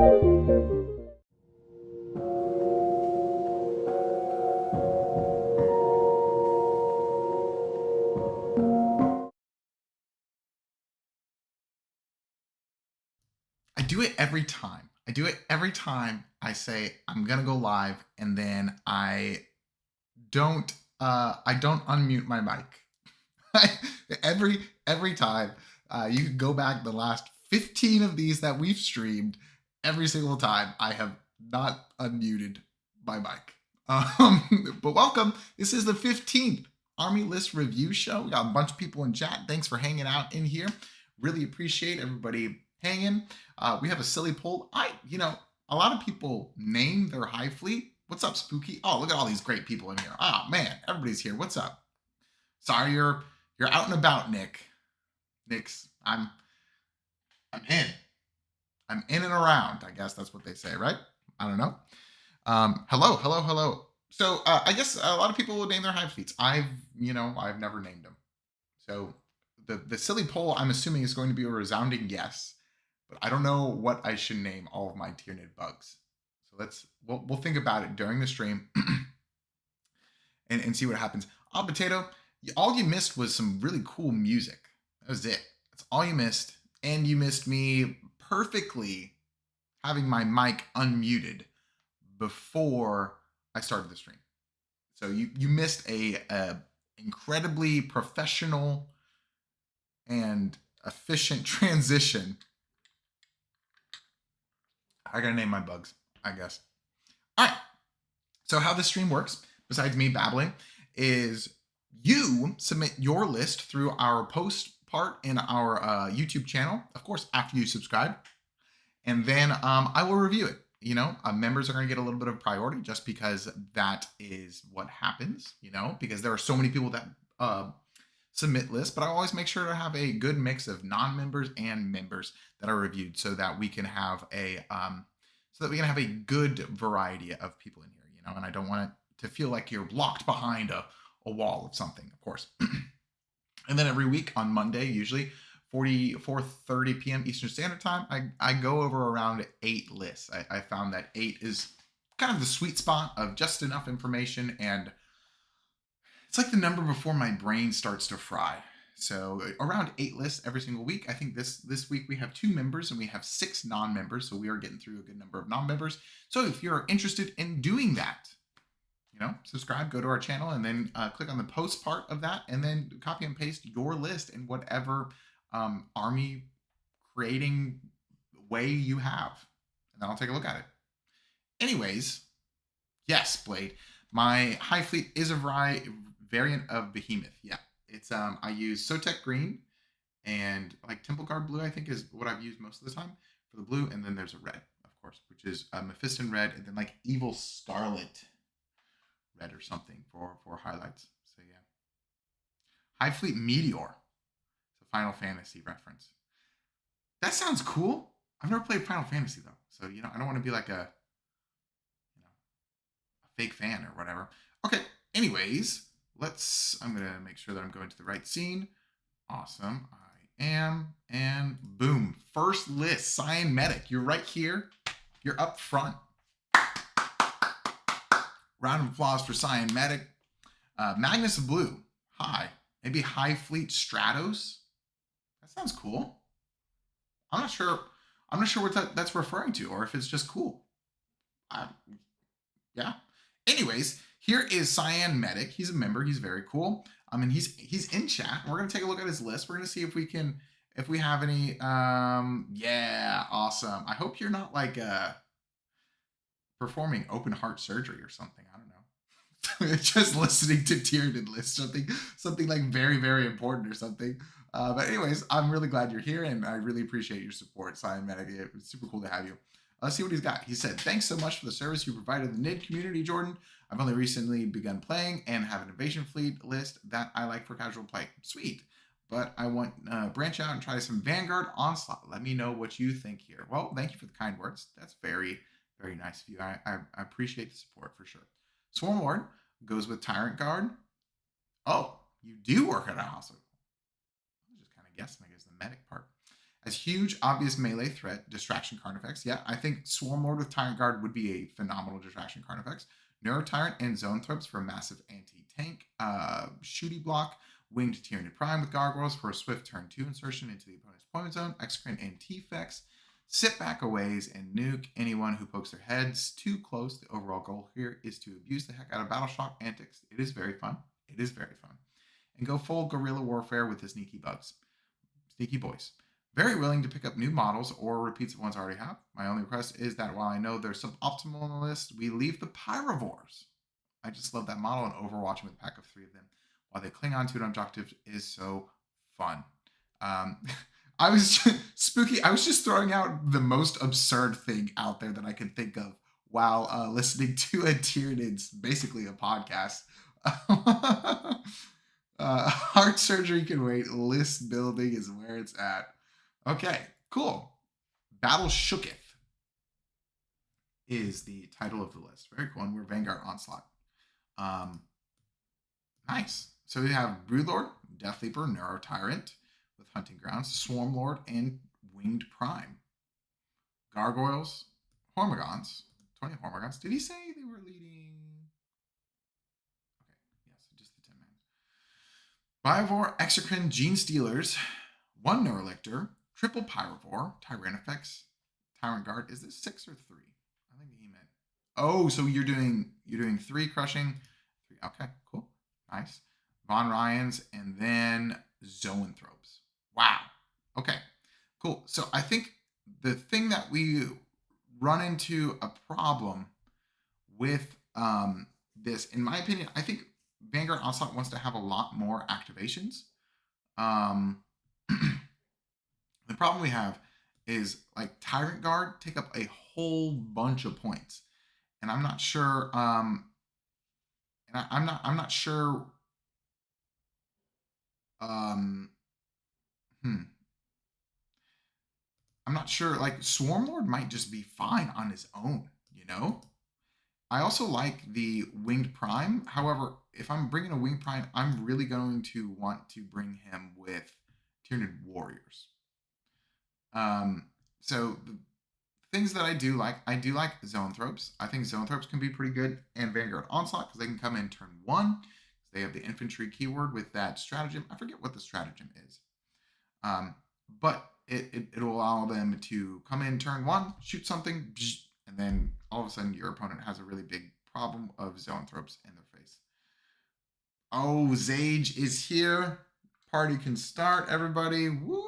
I do it every time. I do it every time I say I'm gonna go live, and then I don't unmute my mic. every time. You can go back the last 15 of these that we've streamed. Every single time I have not unmuted my mic. But welcome. This is the 15th Army List Review Show. We got a bunch of people in chat. Thanks for hanging out in here. Really appreciate everybody hanging. We have a silly poll. A lot of people name their hive fleet. What's up, Spooky? Oh, look at all these great people in here. Oh man, everybody's here. What's up? Sorry, you're out and about, Nick. I'm in. I'm in and around. I guess that's what they say, right? I don't know. Hello. So I guess a lot of people will name their hive fleets. I've never named them. So the silly poll, I'm assuming, is going to be a resounding yes, but I don't know what I should name all of my Tyranid bugs. So we'll think about it during the stream and see what happens. Potato, all you missed was some really cool music. That was it. That's all you missed. And you missed me perfectly having my mic unmuted before I started the stream. So you missed a incredibly professional and efficient transition. I gotta name my bugs, I guess. All right. So how this stream works, besides me babbling, is you submit your list through our post part in our YouTube channel, of course, after you subscribe, and then I will review it. Members are going to get a little bit of priority just because that is what happens, because there are so many people that submit lists, but I always make sure to have a good mix of non-members and members that are reviewed so that we can have a good variety of people in here, and I don't want it to feel like you're locked behind a wall of something, of course. And then every week on Monday, usually 4:30 p.m. Eastern Standard Time, I go over around 8 lists. I found that 8 is kind of the sweet spot of just enough information, and it's like the number before my brain starts to fry. So around 8 lists every single week. I think this week we have 2 members and we have 6 non-members, so we are getting through a good number of non-members. So if you're interested in doing that, subscribe, go to our channel, and then click on the post part of that, and then copy and paste your list in whatever army creating way you have, and then I'll take a look at it. Anyways, yes, Blade, my hive fleet is a variant of Behemoth. Yeah, it's I use Sotek Green and like Temple Guard Blue, I think, is what I've used most of the time for the blue, and then there's a red, of course, which is Mephiston Red, and then like Evil Scarlet Red or something for highlights. So yeah, Hive Fleet Meteor. It's a Final Fantasy reference. That sounds cool. I've never played Final Fantasy though, so I don't want to be like a fake fan or whatever. Okay. Anyways, I'm gonna make sure that I'm going to the right scene. Awesome. I am, and boom. First list, Cyanmedic. You're right here. You're up front. Round of applause for Cyanmedic. Magnus Blue. Hi. Maybe Hive Fleet Stratos. That sounds cool. I'm not sure what that's referring to, or if it's just cool. Yeah. Anyways, here is Cyanmedic. He's a member. He's very cool. And he's in chat. We're gonna take a look at his list. We're gonna see if we have any. Yeah, awesome. I hope you're not like performing open heart surgery or something. I don't know. Just listening to Tyranid list, something like very, very important or something. But anyways, I'm really glad you're here, and I really appreciate your support, Cyanmedic. It's super cool to have you. Let's see what he's got. He said, "Thanks so much for the service you provided the NID community, Jordan. I've only recently begun playing and have an invasion fleet list that I like for casual play. Sweet. But I want branch out and try some Vanguard Onslaught. Let me know what you think here." Well, thank you for the kind words. That's very, very nice of you. I appreciate the support for sure. Swarm Lord goes with Tyrant Guard. Oh, you do work at a hospital. I was just kind of guessing, I guess, the medic part. As huge, obvious melee threat, distraction card effects. Yeah, I think Swarm Lord with Tyrant Guard would be a phenomenal distraction card effects. Neuro Tyrant and Zone Throps for massive anti-tank. Shooty Block, Winged Tyranid Prime with Gargoyles for a swift turn 2 insertion into the opponent's deployment zone. Execrant and T-Fex. Sit back aways and nuke anyone who pokes their heads too close. The overall goal here is to abuse the heck out of Battle Shock antics. It is very fun. It is very fun. And go full guerrilla warfare with the sneaky bugs. Sneaky boys. Very willing to pick up new models or repeats of ones I already have. My only request is that while I know they're suboptimal on the list, we leave the Pyrovores. I just love that model, and overwatching with a pack of 3 of them while they cling on to it on objectives is so fun. I was spooky. I was just throwing out the most absurd thing out there that I could think of while listening to a Tyranid's, basically a podcast. Heart surgery can wait. List building is where it's at. Okay, cool. Battle Shooketh is the title of the list. Very cool. And we're Vanguard Onslaught. Nice. So we have Broodlord, Death Leaper, Neuro Tyrant with Hunting Grounds, Swarm Lord, and Winged Prime. Gargoyles, Hormigons, 20 Hormigons. Did he say they were leading? Okay, yes, just the 10 man. Biovore, Exocrine, Gene Stealers, 1 Neurolictor, Triple Pyrovore, Tyrannifex, Tyrant Guard. Is this 6 or 3? I think he meant. Oh, so you're doing 3 crushing. 3. Okay, cool. Nice. Von Ryans and then Zoanthropes. Wow. Okay, cool. So I think the thing that we run into a problem with this, in my opinion, I think Vanguard Onslaught wants to have a lot more activations. The problem we have is like Tyrant Guard take up a whole bunch of points, and I'm not sure. I'm not sure. I'm not sure. Like Swarm Lord might just be fine on his own. You know. I also like the Winged Prime. However, if I'm bringing a Winged Prime, I'm really going to want to bring him with Tyranid Warriors. So the things that I do like Zoanthropes. I think Zoanthropes can be pretty good, and Vanguard Onslaught because they can come in turn 1. They have the infantry keyword with that stratagem. I forget what the stratagem is, but it will allow them to come in turn 1, shoot something, and then all of a sudden your opponent has a really big problem of Zoanthropes in their face. Oh, Zage is here. Party can start, everybody. Woo!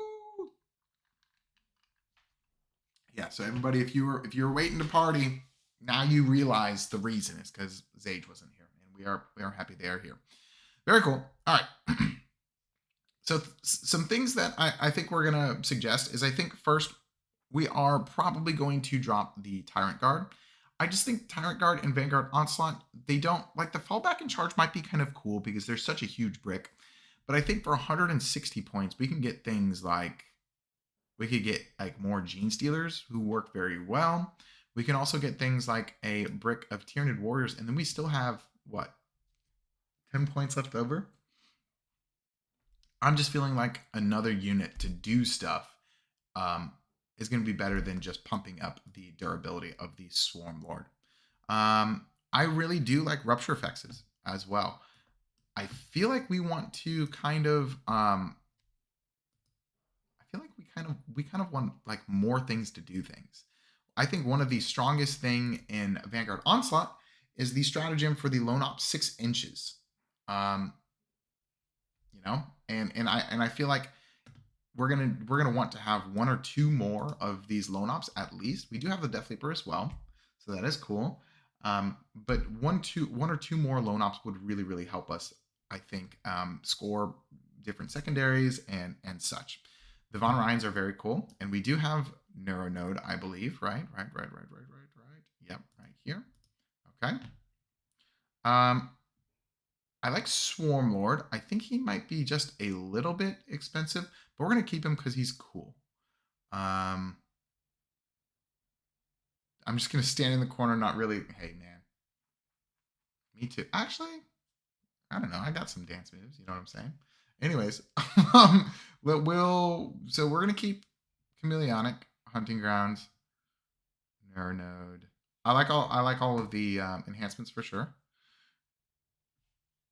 Yeah, so everybody, if you were waiting to party, now you realize the reason is because Zage wasn't here, and we are happy they are here. Very cool. All right. So some things that I think we're gonna suggest is I think first we are probably going to drop the Tyrant Guard. I just think Tyrant Guard and Vanguard Onslaught, they don't like the fallback and charge might be kind of cool because they're such a huge brick. But I think for 160 points, we can get things like we could get like more Gene Stealers who work very well. We can also get things like a brick of Tyranid Warriors, and then we still have what 10 points left over. I'm just feeling like another unit to do stuff is going to be better than just pumping up the durability of the Swarm Lord. I really do like Rupture Effects as well. I feel like we want to kind of we kind of want like more things to do things. I think one of the strongest thing in Vanguard Onslaught is the stratagem for the Lone Op 6 inches. You know, and I feel like we're gonna want to have 1 or 2 more of these Lone Ops at least. We do have the Death Leaper as well, so that is cool. But 1 or 2 more Lone Ops would really help us, I think, score different secondaries and such. The Von Ryans are very cool, and we do have Neuro Node, I believe, right? Yep, right here. Okay. I like Swarm Lord. I think he might be just a little bit expensive, but we're gonna keep him because he's cool. I'm just gonna stand in the corner, not really. Hey man, me too. Actually, I don't know. I got some dance moves. You know what I'm saying? Anyways, so we're gonna keep Chameleonic, Hunting Grounds, Neuronode. I like all of the enhancements for sure.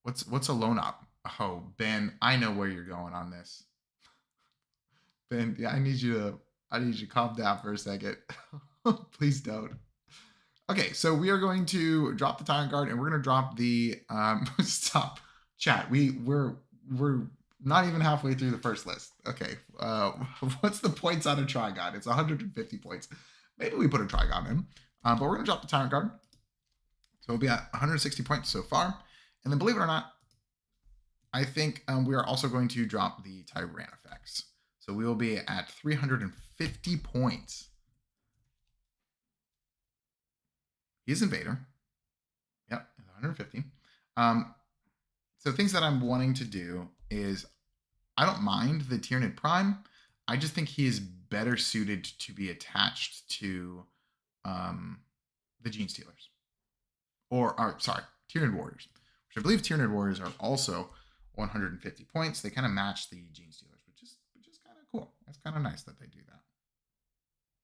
What's a loan op? Oh, Ben, I know where you're going on this. Ben, yeah, I need you to calm down for a second. Please don't. Okay, so we are going to drop the Tyrant Guard and we're going to drop the stop chat. We're not even halfway through the first list. Okay, what's the points on a Trigon? It's 150 points. Maybe we put a Trigon in, but we're going to drop the Tyrant Guard. So we'll be at 160 points so far. And then believe it or not, I think we are also going to drop the Tyranifex. So we will be at 350 points. He's Invader. Yep, 150. So things that I'm wanting to do is I don't mind the Tyranid Prime. I just think he is better suited to be attached to the Gene Stealers. Or sorry, Tyranid Warriors. Which I believe Tyranid Warriors are also 150 points. They kind of match the Gene Stealers, which is kind of cool. That's kind of nice that they do that.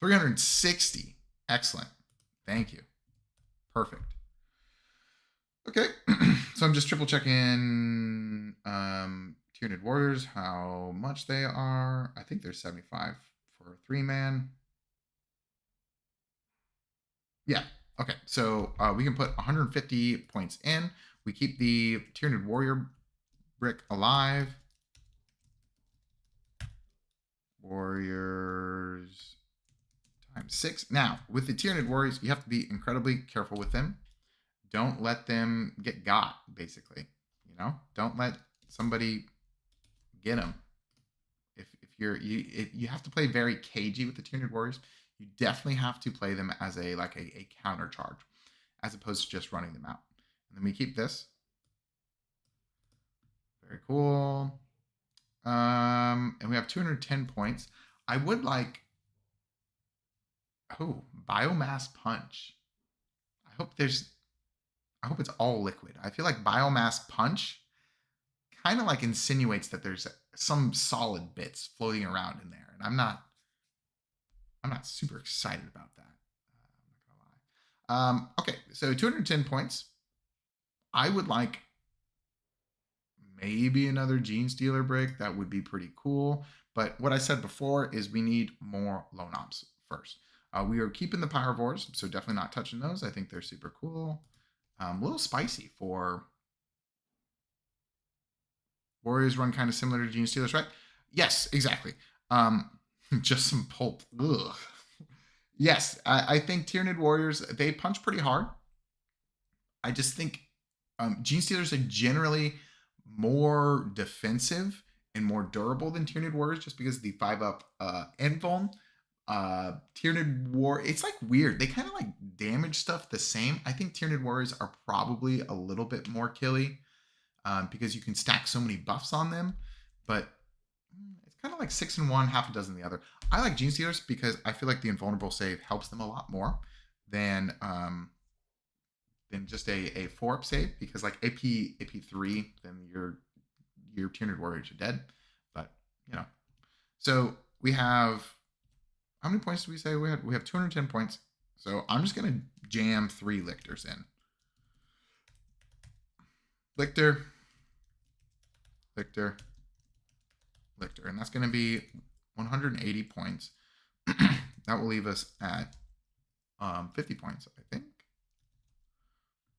360. Excellent. Thank you. Perfect. Okay, so I'm just triple checking Tyranid Warriors, how much they are. I think they're 75 for a 3-man. Yeah, okay, so we can put 150 points in. We keep the Tyranid Warrior brick alive. Warriors times 6. Now, with the Tyranid Warriors, you have to be incredibly careful with them. Don't let them get got, basically. You know, don't let somebody get them. If you have to play very cagey with the Tyranid Warriors, you definitely have to play them as a counter charge, as opposed to just running them out. And then we keep this. Very cool. And we have 210 points. I would like, Biomass Punch. I hope it's all liquid. I feel like Biomass Punch kind of like insinuates that there's some solid bits floating around in there, and I'm not super excited about that. I'm not gonna lie. Okay, so 210 points. I would like maybe another Gene Stealer break. That would be pretty cool. But what I said before is we need more Lone Ops first. We are keeping the Pyrivores, so definitely not touching those. I think they're super cool. A little spicy for Warriors run kind of similar to Gene Stealers, right? Yes, exactly. Just some pulp. Ugh. Yes, I think Tyranid Warriors, they punch pretty hard. I just think Gene Stealers are generally more defensive and more durable than Tyranid Warriors just because of the 5-up end vuln. Tyranid War, it's like weird. They kind of like damage stuff the same. I think Tyranid Warriors are probably a little bit more killy because you can stack so many buffs on them, but it's kind of like 6 in one, half a dozen in the other. I like Gene Stealers because I feel like the invulnerable save helps them a lot more than just a 4-up save, because like AP3, then your Tyranid Warriors are dead. But you know, so we have, how many points do we say we had? We have 210 points. So I'm just gonna jam 3 Lictors in. Lictor, Lictor, Lictor, and that's gonna be 180 points. That will leave us at 50 points, I think.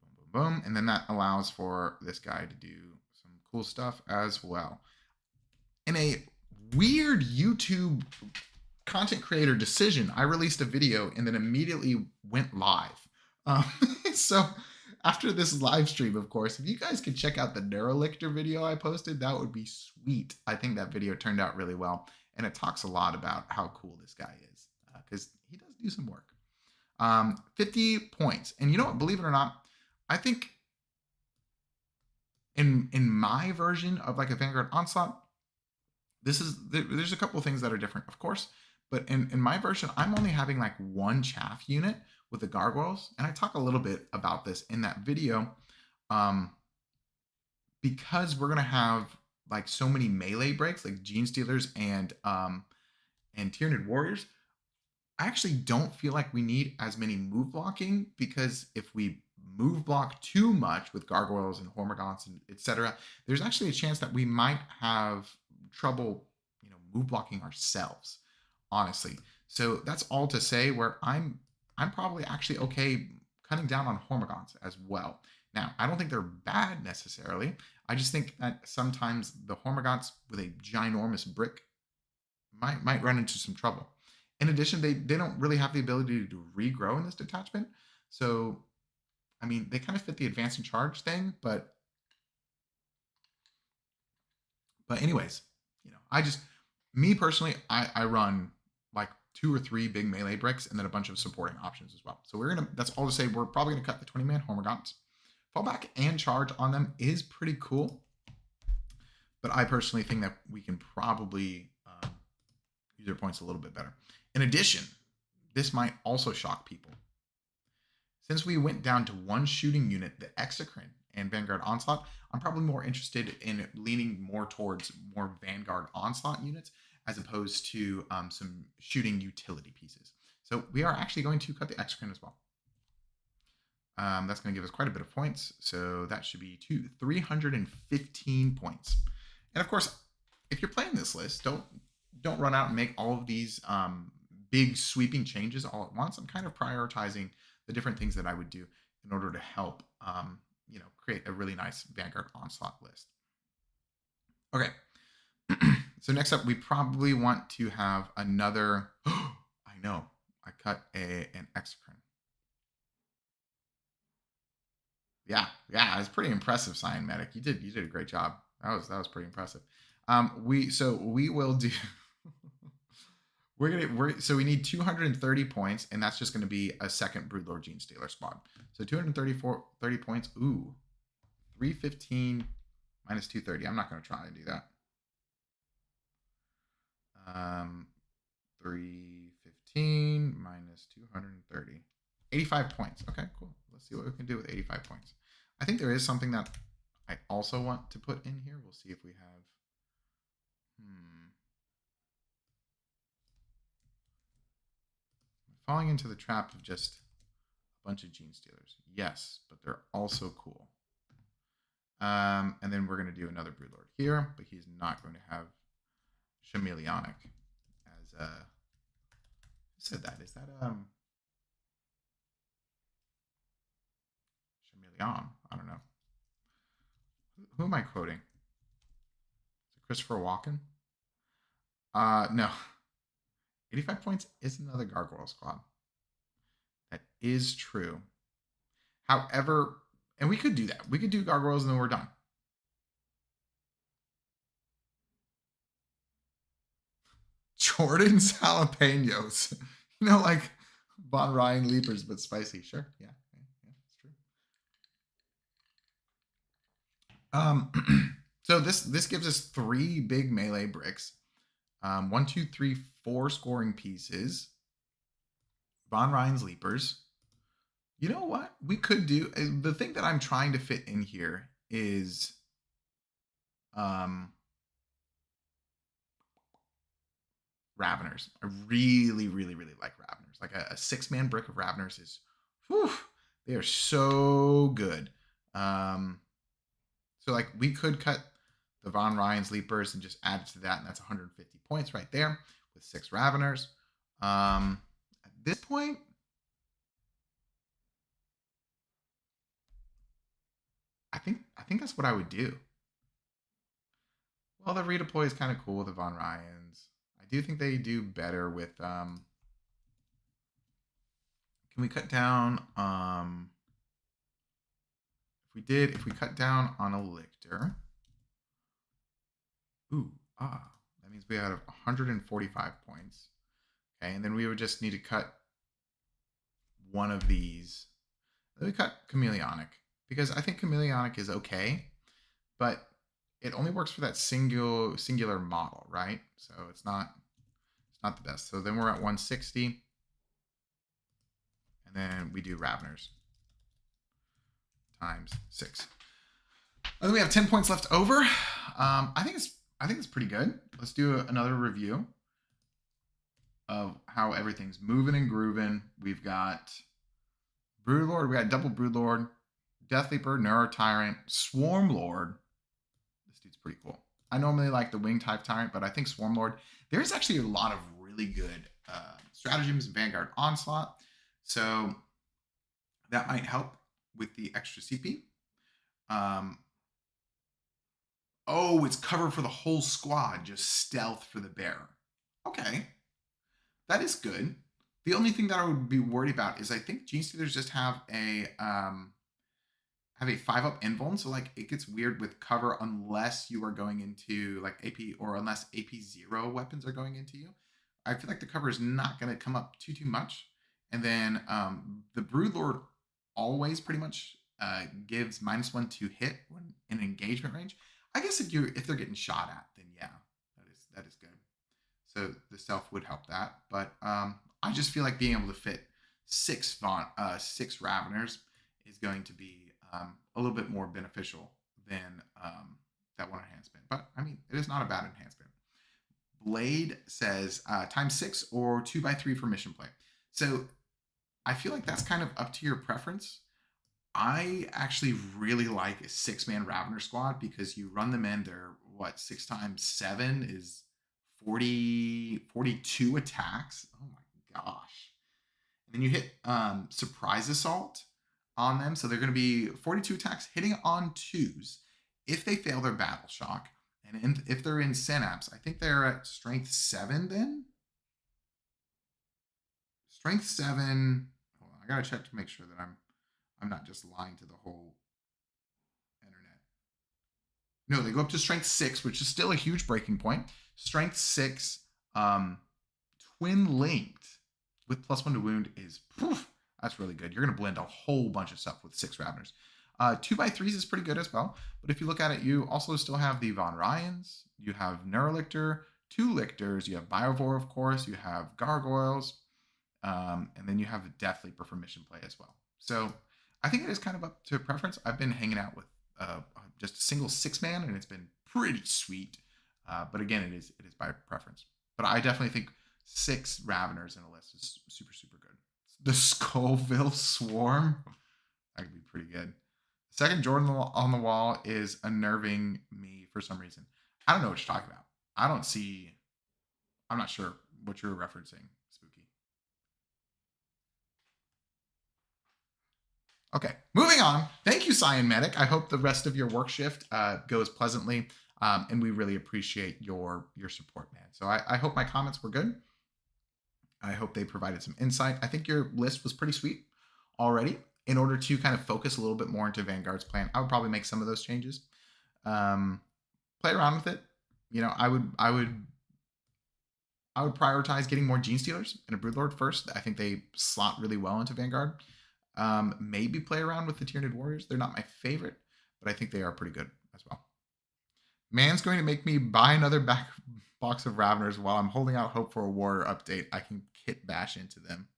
Boom, boom, boom. And then that allows for this guy to do some cool stuff as well. In a weird YouTube content creator decision, I released a video and then immediately went live. So after this live stream, of course, if you guys could check out the Neurolictor video I posted, that would be sweet. I think that video turned out really well, and it talks a lot about how cool this guy is, because he does do some work. 50 points. And you know what? Believe it or not, I think in my version of like a Vanguard Onslaught, there's a couple of things that are different, of course. But in my version, I'm only having like 1 chaff unit with the gargoyles. And I talk a little bit about this in that video, because we're going to have like so many melee breaks, like Gene Stealers and and Tyranid warriors, I actually don't feel like we need as many move blocking, because if we move block too much with gargoyles and hormagaunts and etc., there's actually a chance that we might have trouble, move blocking ourselves, honestly. So that's all to say where I'm probably actually okay cutting down on hormagaunts as well. Now, I don't think they're bad necessarily. I just think that sometimes the hormagaunts with a ginormous brick might run into some trouble. In addition, they don't really have the ability to regrow in this detachment. So, I mean, they kind of fit the advance and charge thing, but anyways, I just, me personally, I run like 2 or 3 big melee bricks and then a bunch of supporting options as well. So that's all to say, we're probably gonna cut the 20-man hormagaunts. Fallback and charge on them is pretty cool, but I personally think that we can probably use our points a little bit better. In addition, this might also shock people. Since we went down to 1 shooting unit, the Exocrine and Vanguard Onslaught, I'm probably more interested in leaning more towards more Vanguard Onslaught units as opposed to some shooting utility pieces. So we are actually going to cut the Exocrine as well. That's going to give us quite a bit of points. So that should be 315 points. And of course, if you're playing this list, don't run out and make all of these big sweeping changes all at once. I'm kind of prioritizing the different things that I would do in order to help, create a really nice Vanguard Onslaught list. Okay. So next up, we probably want to have another. I know, I cut an Exocrine. Yeah, it's pretty impressive, Cyanmedic. You did a great job. That was pretty impressive. We will do. We need 230 points, and that's just going to be a second Broodlord Gene Stealer squad. So 30 points. Ooh, 315 minus 230. I'm not going to try and do that. 315 minus 230. 85 points. Okay, cool. Let's see what we can do with 85 points. I think there is something that I also want to put in here. We'll see if we have. Falling into the trap of just a bunch of Gene Stealers. Yes, but they're also cool. And then we're going to do another Broodlord here, but he's not going to have Chameleonic as who said that? Is that Chameleon? I don't know. Who am I quoting? Is it Christopher Walken? No. 85 points is another Gargoyle squad. That is true. However, and we could do that. We could do Gargoyles and then we're done. Jordan's jalapenos. Like Von Ryan Leapers, but spicy. Sure. Yeah, that's true. So this gives us 3 big melee bricks. 1, 2, 3, 4 scoring pieces. Von Ryan's Leapers. You know what? We could do. The thing that I'm trying to fit in here is Raveners. I really, really, really like Raveners. Like a 6-man brick of Raveners is, whew, they are so good. So like we could cut the Von Ryan's Leapers and just add it to that, and that's 150 points right there with 6 Raveners. At this point, I think that's what I would do. Well, the redeploy is kind of cool with the Von Ryans. I do think they do better with can we cut down if we cut down on a Lictor. That means we have 145 points. Okay, and then we would just need to cut one of these. Then we cut Chameleonic, because I think Chameleonic is okay, but it only works for that singular model, right? So it's not the best. So then we're at 160, and then we do Raveners times 6. And then we have 10 points left over. I think it's pretty good. Let's do another review. of how everything's moving and grooving. We've got Broodlord, we got double Broodlord, Death Leaper, Neuro Tyrant, Swarm Lord. This dude's pretty cool. I normally like the Wing type Tyrant, but I think Swarm Lord. There's actually a lot of really good stratagems in Vanguard Onslaught, so that might help with the extra CP. Oh, it's cover for the whole squad, just stealth for the bear. Okay, that is good. The only thing that I would be worried about is I think Gene Stealers just have a 5-up invuln, so like it gets weird with cover unless you are going into like AP, or unless AP0 weapons are going into you. I feel like the cover is not going to come up too much. And then the Broodlord always pretty much gives -1 to hit when in engagement range. I guess if they're getting shot at, then yeah, that is good. So the stealth would help that, but I just feel like being able to fit six Raveners is going to be a little bit more beneficial than that one enhancement. But I mean, it is not a bad enhancement. Blade says ×6 or 2x3 for mission play. So I feel like that's kind of up to your preference. I actually really like a 6-man Ravener squad because you run them in, they're what, 6 times 7 is 42 attacks. Oh my gosh. And then you hit surprise assault on them. So they're going to be 42 attacks hitting on 2s if they fail their battle shock. And if they're in synapse, I think they're at strength 7 then. Strength 7. Hold on, I gotta check to make sure that I'm not just lying to the whole internet. No, they go up to strength 6, which is still a huge breaking point. Strength 6, twin linked with +1 to wound is poof, that's really good. You're going to blend a whole bunch of stuff with 6 Raveners. 2x3s is pretty good as well. But if you look at it, you also still have the Von Ryans, you have Neurolictor, 2 Lictors, you have Biovore, of course, you have Gargoyles, and then you have the Death Leaper for mission play as well. So I think it is kind of up to preference. I've been hanging out with just a single 6-man, and it's been pretty sweet. But again, it is by preference. But I definitely think 6 Raveners in a list is super, super good. The Skullville Swarm, that could be pretty good. Second Jordan on the wall is unnerving me for some reason. I don't know what you're talking about. I'm not sure what you're referencing, Spooky. Okay, moving on. Thank you, Cyanmedic. I hope the rest of your work shift goes pleasantly, and we really appreciate your support, man. So I hope my comments were good. I hope they provided some insight. I think your list was pretty sweet already. In order to kind of focus a little bit more into Vanguard's plan, I would probably make some of those changes. Play around with it. You know, I would prioritize getting more Gene Stealers and a Broodlord first. I think they slot really well into Vanguard. Maybe play around with the Tyranid Warriors. They're not my favorite, but I think they are pretty good as well. Man's going to make me buy another box of Raveners while I'm holding out hope for a Warrior update. I can kit bash into them.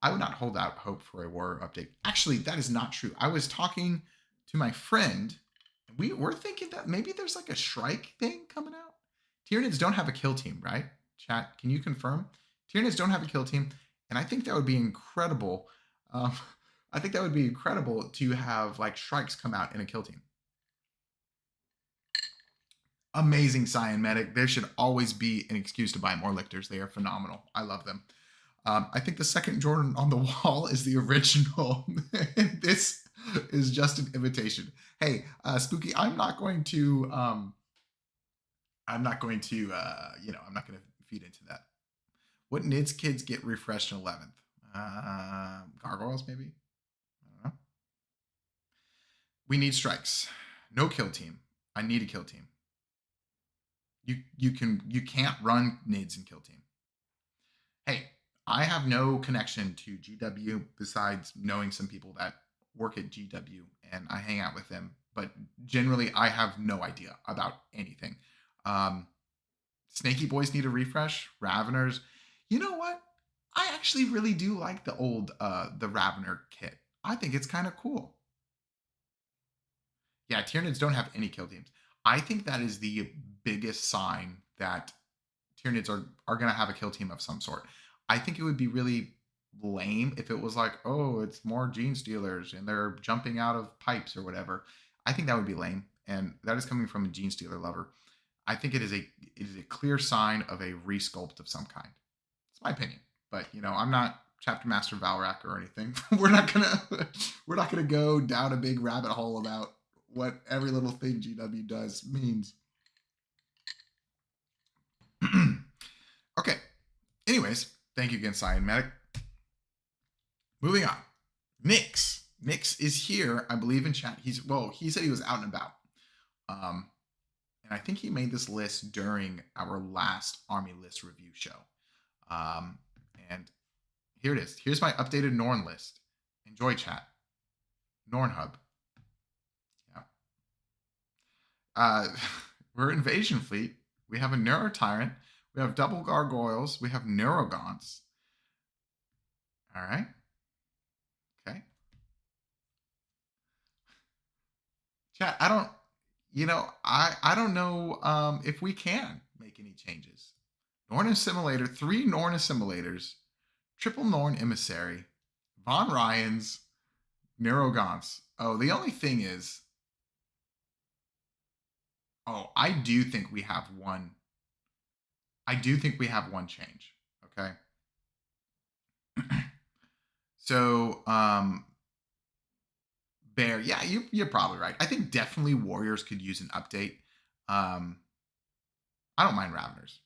I would not hold out hope for a Warrior update. Actually, that is not true. I was talking to my friend, and we were thinking that maybe there's like a Shrike thing coming out. Tyranids don't have a kill team, right? Chat, can you confirm? Tyranids don't have a kill team, and I think that would be incredible. I think that would be incredible to have like Shrikes come out in a kill team. Amazing Cyanmedic. There should always be an excuse to buy more Lictors. They are phenomenal. I love them. I think the second Jordan on the wall is the original. This is just an imitation. Hey, Spooky, I'm not going to, you know, I'm not going to feed into that. What NIDS kids get refreshed in 11th? Gargoyles, maybe? I don't know. We need strikes. No kill team. I need a kill team. You can't run NIDS and kill team. Hey, I have no connection to GW besides knowing some people that work at GW and I hang out with them. But generally, I have no idea about anything. Snaky Boys need a refresh. Raveners. You know what? I actually really do like the old the Ravener kit. I think it's kind of cool. Yeah, Tyranids don't have any kill teams. I think that is the biggest sign that Tyranids are going to have a kill team of some sort. I think it would be really lame if it was like, oh, it's more gene stealers and they're jumping out of pipes or whatever. I think that would be lame, and that is coming from a gene stealer lover. I think it is a clear sign of a resculpt of some kind. It's my opinion, but I'm not chapter master Valrak or anything. we're not gonna go down a big rabbit hole about what every little thing GW does means. Okay. Anyways, thank you again, Cyanmedic. Moving on. Nix is here, I believe, in chat. He said he was out and about. And I think he made this list during our last army list review show. And here it is. Here's my updated Norn list. Enjoy, chat. Norn Hub. Yeah. We're Invasion Fleet. We have a Neuro Tyrant. We have double Gargoyles. We have Neurogons. All right. Okay. Chat, I don't know if we can make any changes. Norn Assimilator, 3 Norn Assimilators, triple Norn Emissary, Von Ryans, Neurogons. Oh, the only thing is, I do think we have one. I do think we have one change. Okay. So, Bear, yeah, you're probably right. I think definitely Warriors could use an update. I don't mind Raveners.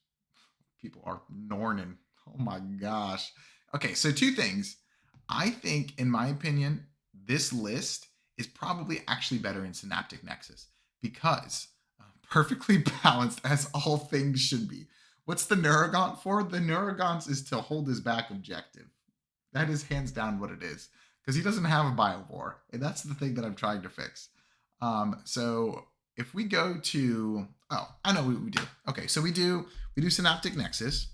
People are Nornin. Oh my gosh. Okay, so 2 things. I think, in my opinion, this list is probably actually better in Synaptic Nexus because perfectly balanced as all things should be. What's the Neurogaunt for? The Neurogaunt is to hold his back objective. That is hands down what it is, because he doesn't have a Biovore, and that's the thing that I'm trying to fix. So if we go to, I know what we do. Okay, so we do Synaptic Nexus.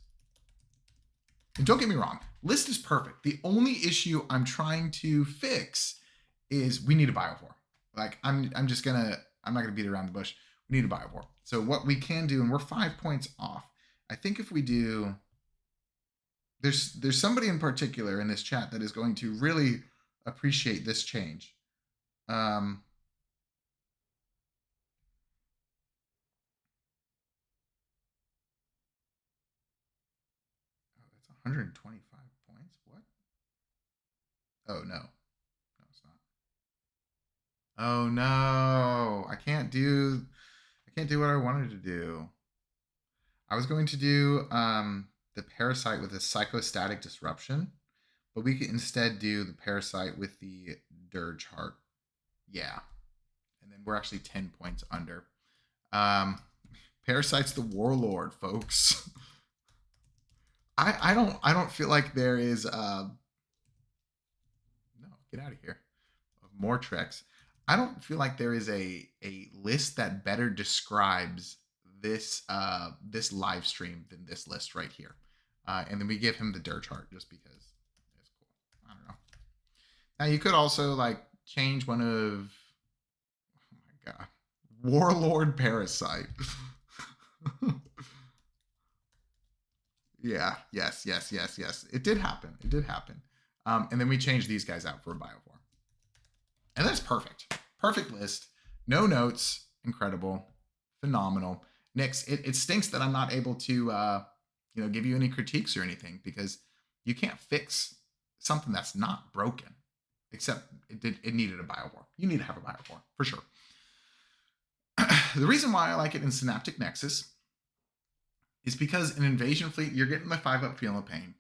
And don't get me wrong, list is perfect. The only issue I'm trying to fix is we need a Biovore. Like I'm not gonna beat around the bush. We need a Biovore. So what we can do, and we're 5 points off. I think if we do, there's somebody in particular in this chat that is going to really appreciate this change. That's 125 points. What? Oh no. No, it's not. Oh no. I can't do what I wanted to do. I was going to do the Parasite with a Psychostatic Disruption, but we could instead do the Parasite with the Dirge Heart. Yeah. And then we're actually 10 points under. Parasite's the Warlord, folks. I don't feel like there is no, get out of here. More treks. I don't feel like there is a list that better describes this this live stream than this list right here. And then we give him the Dirge Heart just because it's cool. I don't know. Now you could also like change one of, oh my god, Warlord Parasite. Yeah, yes. It did happen. And then we changed these guys out for a Biovore. And that's perfect. Perfect list. No notes. Incredible. Phenomenal. Nix, it stinks that I'm not able to give you any critiques or anything, because you can't fix something that's not broken. Except it needed a Biovore. You need to have a Biovore, for sure. The reason why I like it in Synaptic Nexus is because in Invasion Fleet, you're getting the 5-up Feel No Pain.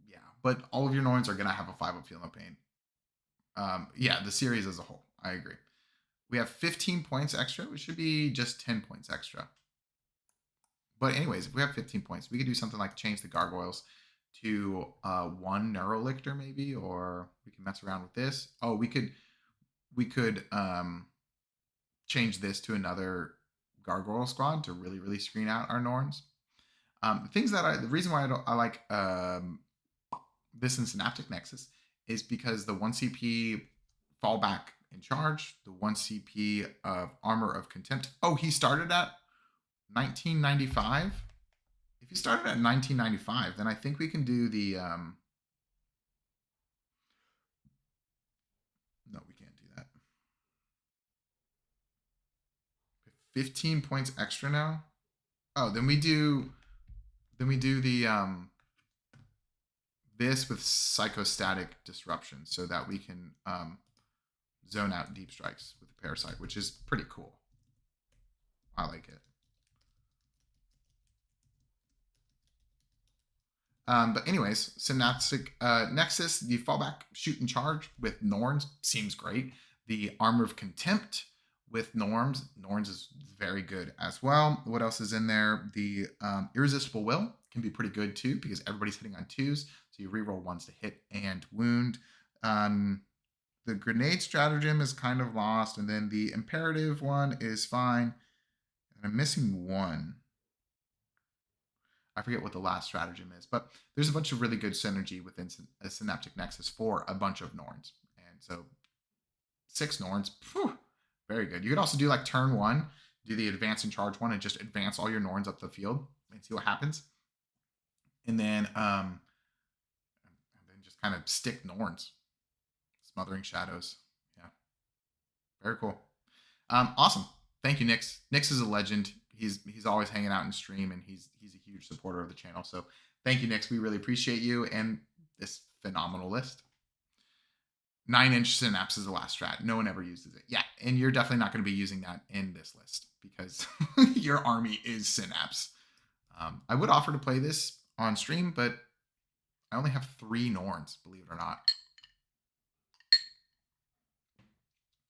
Yeah, but all of your Norns are going to have a 5-up Feel No Pain. Yeah, the series as a whole. I agree. We have 15 points extra. We should be just 10 points extra. But anyways, if we have 15 points, we could do something like change the Gargoyles to 1 Neurolictor maybe, or we can mess around with this. Oh, we could change this to another Gargoyle squad to really, really screen out our Norns. The reason why I like this in Synaptic Nexus is because the 1 CP fallback in charge, the 1 CP of Armor of Contempt. Oh, he started at 1995. If you started at 1995, then I think we can do the no, we can't do that. 15 points extra now. Oh, then we do the this with psychostatic disruption so that we can zone out deep strikes with the parasite, which is pretty cool. I like it. But anyways, Synaptic Nexus, the fallback shoot and charge with Norns seems great. The Armor of Contempt with Norns is very good as well. What else is in there? The Irresistible Will can be pretty good too because everybody's hitting on 2s. So you reroll 1s to hit and wound. The Grenade Stratagem is kind of lost. And then the Imperative one is fine. And I'm missing one. I forget what the last stratagem is, but there's a bunch of really good synergy within a Synaptic Nexus for a bunch of Norns. And so 6 Norns, very good. You could also do like turn 1, do the advance and charge 1 and just advance all your Norns up the field and see what happens. And then just kind of stick Norns. Smothering Shadows. Yeah. Very cool. Awesome. Thank you, Nix. Nix is a legend. He's always hanging out in stream, and he's a huge supporter of the channel. So thank you, Nix. We really appreciate you and this phenomenal list. 9-inch Synapse is the last strat. No one ever uses it. Yeah, and you're definitely not going to be using that in this list because your army is Synapse. I would offer to play this on stream, but I only have 3 Norns, believe it or not.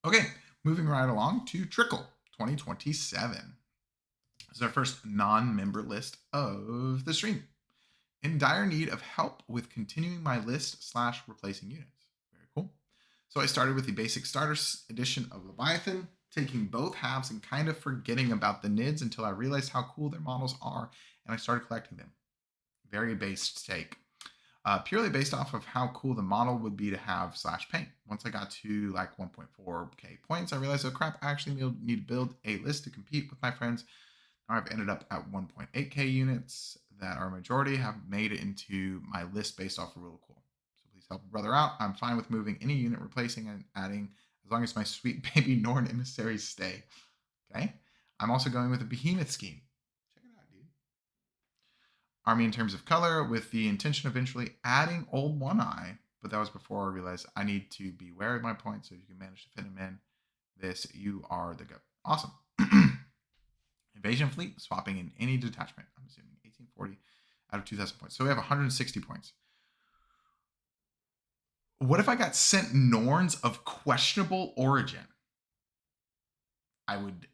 Okay, moving right along to Trickle 2027. This is our first non-member list of the stream. In dire need of help with continuing my list / replacing units. Very cool. So I started with the basic starter edition of Leviathan, taking both halves and kind of forgetting about the NIDs until I realized how cool their models are, and I started collecting them. Very based take. Purely based off of how cool the model would be to have / paint. Once I got to like 1.4k points, I realized, oh crap, I actually need to build a list to compete with my friends. Now I've ended up at 1.8k units that are majority have made it into my list based off of Rule of Cool. So please help a brother out. I'm fine with moving any unit, replacing and adding, as long as my sweet baby Norn emissaries stay. Okay. I'm also going with a behemoth scheme. Check it out, dude. Army in terms of color with the intention of eventually adding Old One Eye, but that was before I realized I need to be wary of my points. So if you can manage to fit them in this, you are the goat. Awesome. Invasion fleet, swapping in any detachment. I'm assuming 1840 out of 2,000 points. So we have 160 points. What if I got sent Norns of questionable origin? I would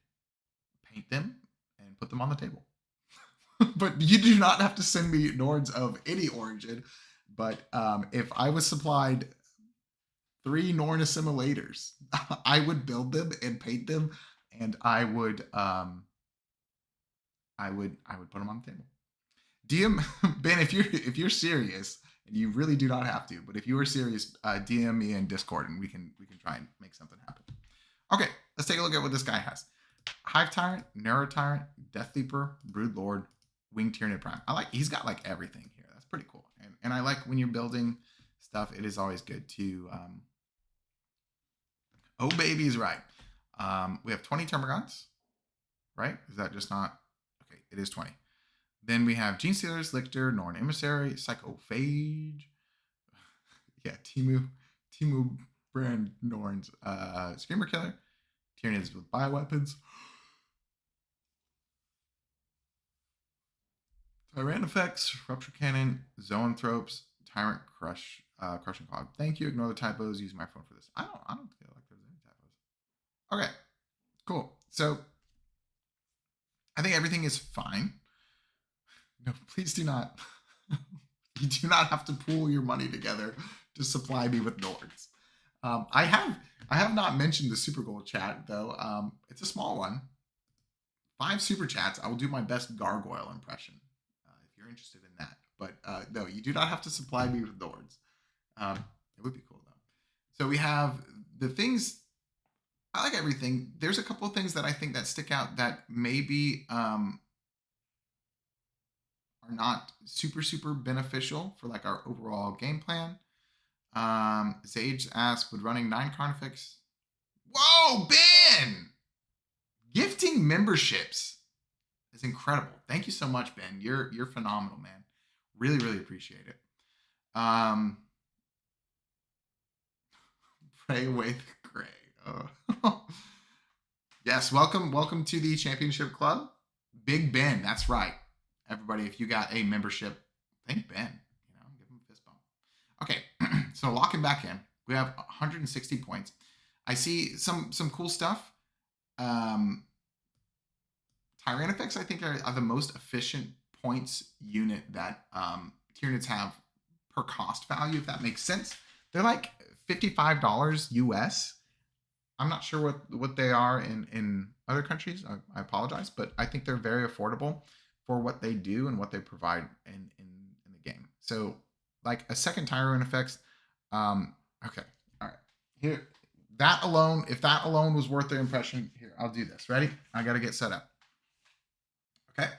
paint them and put them on the table. But you do not have to send me Norns of any origin. But if I was supplied 3 Norn assimilators, I would build them and paint them, and I would put them on the table. DM Ben, if you're serious, and you really do not have to, but if you are serious, DM me in Discord, and we can try and make something happen. Okay, let's take a look at what this guy has. Hive Tyrant, Narrow Tyrant, Death Leaper, Brood Lord, Winged Tyranid Prime. He's got like everything here. That's pretty cool. And I like when you're building stuff, it is always good to oh baby is right. We have 20 Termagants, right? Is that just not okay? It is 20. Then we have Gene Stealers, Lictor, Norn Emissary, Psychophage. Yeah, Timu brand Norns, Screamer Killer, Tyranids with bioweapons, Tyrant Effects, Rupture Cannon, Zoanthropes, Tyrant Crushing Clog. Thank you. Ignore the typos. Use my phone for this. I don't feel like there's any typos. Okay, cool. So I think everything is fine. No, please do not. You do not have to pool your money together to supply me with Nords. I have not mentioned the Super Gold chat though. It's a small one. 5 super chats. I will do my best gargoyle impression if you're interested in that. But no, you do not have to supply me with Nords. It would be cool though. So we have the things. I like everything. There's a couple of things that I think that stick out that maybe are not super beneficial for like our overall game plan. Sage asks, would running 9 Carnifex? Whoa, Ben! Gifting memberships is incredible. Thank you so much, Ben. You're phenomenal, man. Really appreciate it. Pray away the gray. Yes, welcome to the championship club. Big Ben, that's right. Everybody, if you got a membership, thank Ben. You know, give him a fist bump. Okay, so locking back in, we have 160 points. I see some cool stuff. Tyrannifex, I think, are the most efficient points unit that Tyranids have per cost value, if that makes sense. They're like $55 US. I'm not sure what they are in other countries. I apologize, but I think they're very affordable for what they do and what they provide in the game. So, like a second Tyrannifex. Okay, all right. Here, that alone, if that alone was worth their impression, here, I'll do this. Ready? I got to get set up. Okay.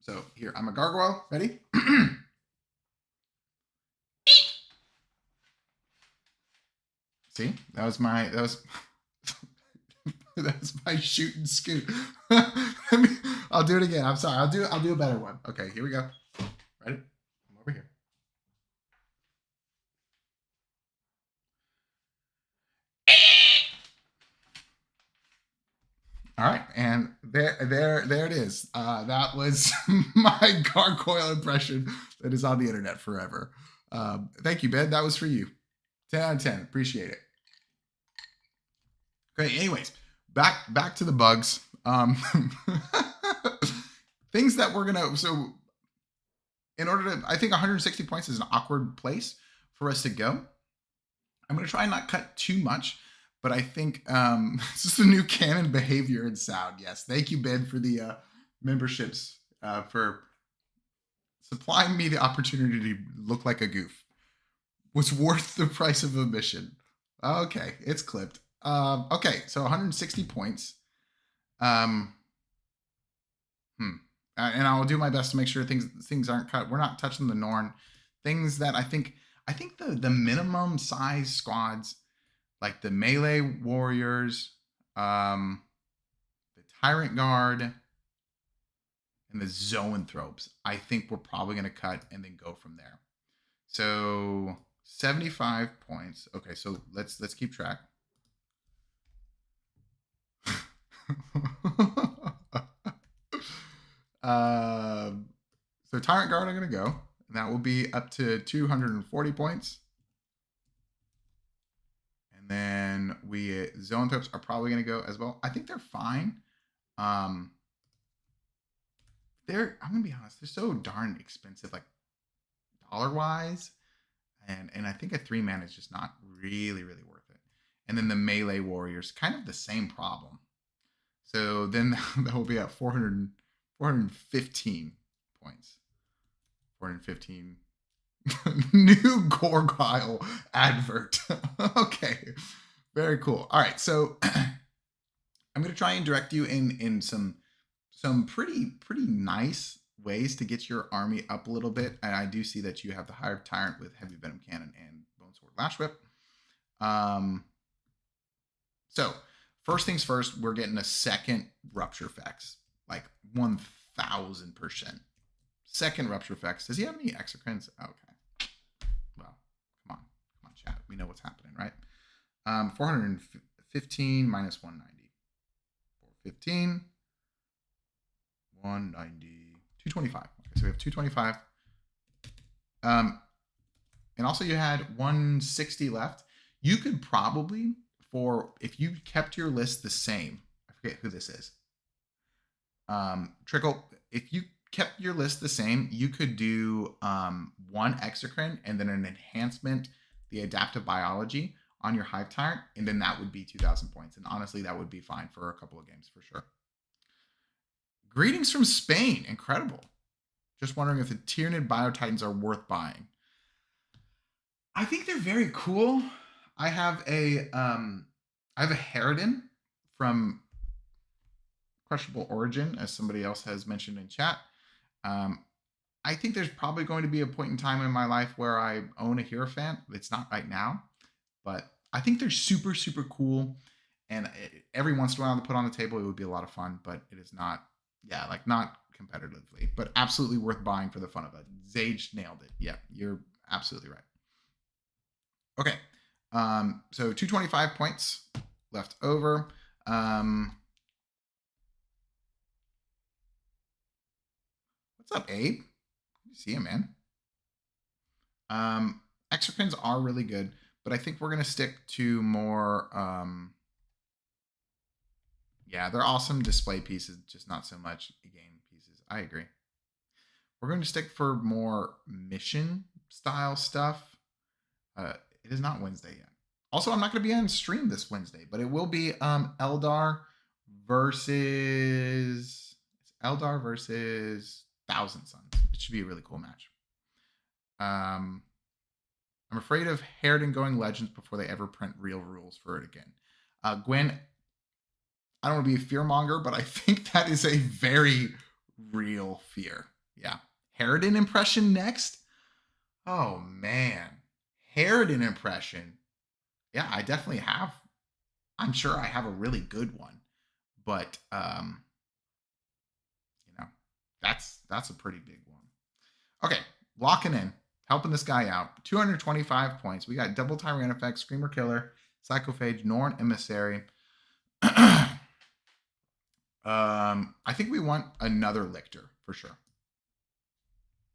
So here, I'm a gargoyle. Ready? See, that was my shoot and scoot. I'll do it again. I'm sorry. I'll do a better one. Okay, here we go. Ready? I'm over here. All right, and there it is. That was my gargoyle impression that is on the internet forever. Thank you, Ben. That was for you. 10 out of 10. Appreciate it. Great. Anyways, back to the bugs. Things that we're gonna. So, in order to, I think 160 points is an awkward place for us to go. I'm gonna try and not cut too much. But I think this is the new canon behavior and sound. Yes, thank you, Ben, for the memberships, for supplying me the opportunity to look like a goof. Was worth the price of admission. Okay, it's clipped. Okay, so 160 points. And I'll do my best to make sure things aren't cut. We're not touching the Norn. Things that I think the minimum size squads, like the melee warriors, the tyrant guard, and the zoanthropes, I think we're probably going to cut and then go from there. So 75 points. Okay, so let's keep track. So tyrant guard, I'm going to go. And that will be up to 240 points. Then zoanthropes are probably going to go as well. I think they're fine. I'm going to be honest, they're so darn expensive, like dollar-wise. And I think a 3-man is just not really worth it. And then the melee warriors, kind of the same problem. So then that will be at 415 points. 415. New Gorgile advert. Okay, very cool. All right, so I'm going to try and direct you in some pretty nice ways to get your army up a little bit. And I do see that you have the Hive Tyrant with Heavy Venom Cannon and Bone Sword Lash Whip. So first things first, we're getting a second Rupture Fex, like 1000%. Second Rupture Fex. Does he have any exocrines? Okay. Well, come on, chat. We know what's happening, right? 415 minus 190. 415, 190, 225. Okay, so we have 225. And also you had 160 left. You could probably, if you kept your list the same, I forget who this is. Trickle, if you kept your list the same, you could do one exocrine and then an enhancement, the adaptive biology on your Hive Tyrant, and then that would be 2,000 points. And honestly, that would be fine for a couple of games for sure. Greetings from Spain. Incredible. Just wondering if the Tyranid Biotitans are worth buying. I think they're very cool. I have a Harridan from Questionable Origin, as somebody else has mentioned in chat. I I think there's probably going to be a point in time in my life where I own a Hierophant. It's not right now, but I think they're super, super cool. And every once in a while to put on the table, it would be a lot of fun, but it is not, yeah, like not competitively, but absolutely worth buying for the fun of it. Zage nailed it. Yeah, you're absolutely right. Okay. So 225 points left over. What's up, Abe? You see him, man. Exocrines are really good, but I think we're gonna stick to more. Yeah, they're awesome display pieces, just not so much game pieces. I agree. We're going to stick for more mission style stuff. It is not Wednesday yet. Also, I'm not going to be on stream this Wednesday, but it will be Eldar versus Thousand Suns. It should be a really cool match. I'm afraid of Harridan going Legends before they ever print real rules for it again. Gwen, I don't want to be a fear monger, but I think that is a very real fear. Yeah. Harridan impression next? Oh man. Harridan impression. Yeah, I definitely have. I'm sure I have a really good one. But you know, that's a pretty big one. Okay, locking in, helping this guy out. 225 points. We got double Tyranid, Screamer Killer, Psychophage, Norn Emissary. I think we want another Lictor for sure.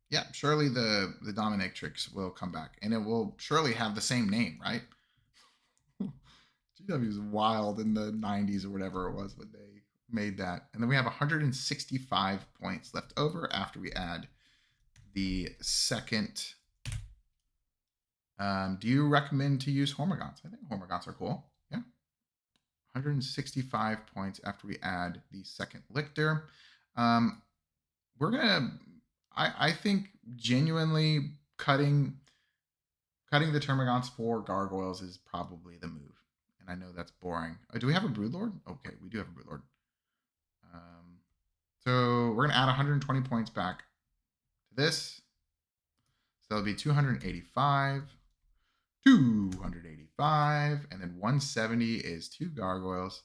Yeah, surely the Dominatrix will come back, and it will surely have the same name, right? GW was wild in the 90s or whatever it was when they made that. And then we have 165 points left over after we add the second. Do you recommend to use Hormagaunts? I think Hormagaunts are cool. Yeah. 165 points after we add the second Lictor. We're gonna, I think genuinely cutting the Termagants for Gargoyles is probably the move. And I know that's boring. Do we have a Broodlord? Okay, we do have a Broodlord. So we're gonna add 120 points back to this. So that'll be 285. 285, and then 170 is 2 Gargoyles.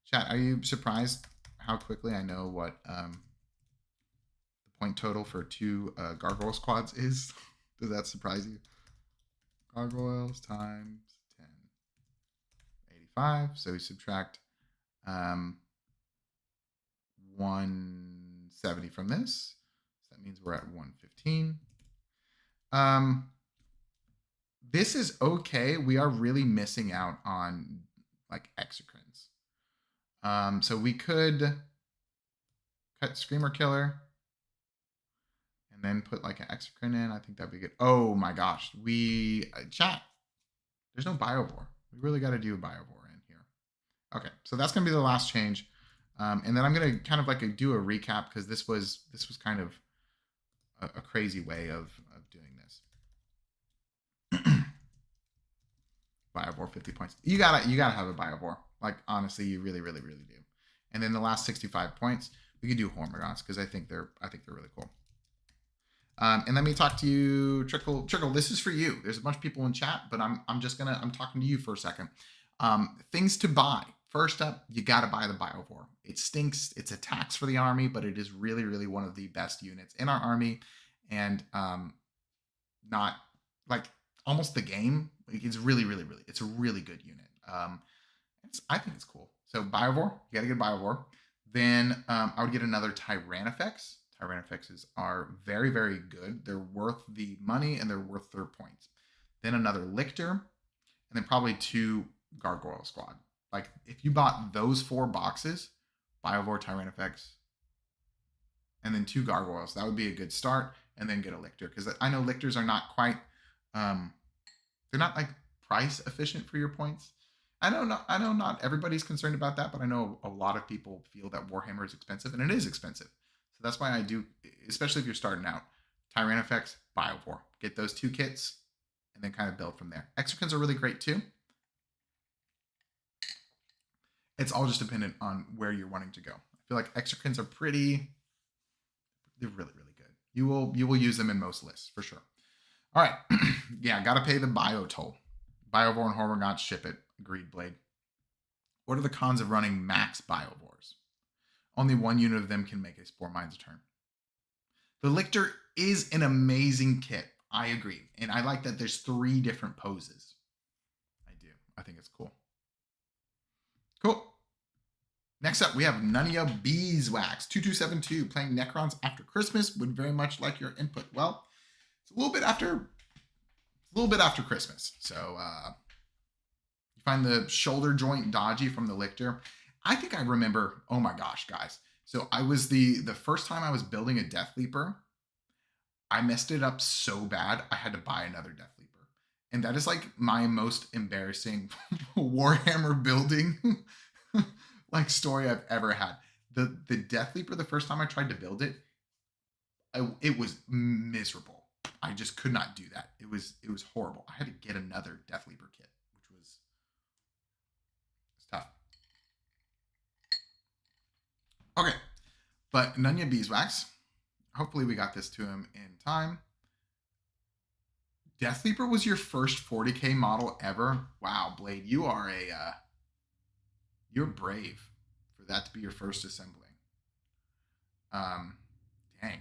Chat, are you surprised how quickly I know what the point total for 2 Gargoyle squads is? Does that surprise you? Gargoyles times 10. 85. So we subtract 170 from this. So that means we're at 115. This is okay. We are really missing out on like exocrines. So we could cut Screamer Killer and then put like an exocrine in. I think that'd be good. Oh my gosh. Chat. There's no Biovore. We really got to do a Biovore in here. Okay. So that's going to be the last change. And then I'm going to kind of like do a recap because this was kind of a crazy way of doing this. Biovore 50 points. You gotta have a Biovore. Like honestly, you really do. And then the last 65 points, we could do Hormagaunts because I think they're really cool. And let me talk to you, Trickle. This is for you. There's a bunch of people in chat, but I'm talking to you for a second. Things to buy. First up, you gotta buy the Biovore. It stinks. It's a tax for the army, but it is really one of the best units in our army, and not like almost the game. It's really it's a really good unit. I think it's cool. So Biovore, you gotta get Biovore. Then I would get another Tyranifex. Tyranifexes are very good. They're worth the money and they're worth their points. Then another Lictor, and then probably 2 Gargoyle Squad. Like if you bought those 4 boxes, Biovore, Tyranifex, and then 2 Gargoyles, that would be a good start. And then get a Lictor because I know Lictors are not quite. They're not like price efficient for your points. I know not everybody's concerned about that, but I know a lot of people feel that Warhammer is expensive, and it is expensive. So that's why I do, especially if you're starting out, Tyranifex, Biovore. Get those 2 kits, and then kind of build from there. Exocrines are really great too. It's all just dependent on where you're wanting to go. I feel like Exocrines are they're really good. You will use them in most lists for sure. All right. Yeah, gotta pay the bio toll. Biovore and Hormigaunt ship it. Agreed, Blade. What are the cons of running max Biovores? Only one unit of them can make a Spore Mines a turn. The Lictor is an amazing kit. I agree. And I like that there's 3 different poses. I do. I think it's cool. Cool. Next up, we have Nbeeswax 2272 playing Necrons after Christmas. Would very much like your input. Well, it's a little bit after Christmas. So you find the shoulder joint dodgy from the Lictor. I think I remember, oh my gosh, guys. So I was the first time I was building a Death Leaper, I messed it up so bad, I had to buy another Death Leaper. And that is like my most embarrassing Warhammer building like story I've ever had. The Death Leaper, the first time I tried to build it, it was miserable. I just could not do that. It was horrible. I had to get another Death Leaper kit, which was tough. Okay, but Nbeeswax, hopefully we got this to him in time. Death Leaper was your first 40k model ever. Wow, Blade, you are you're brave for that to be your first assembling. Dang.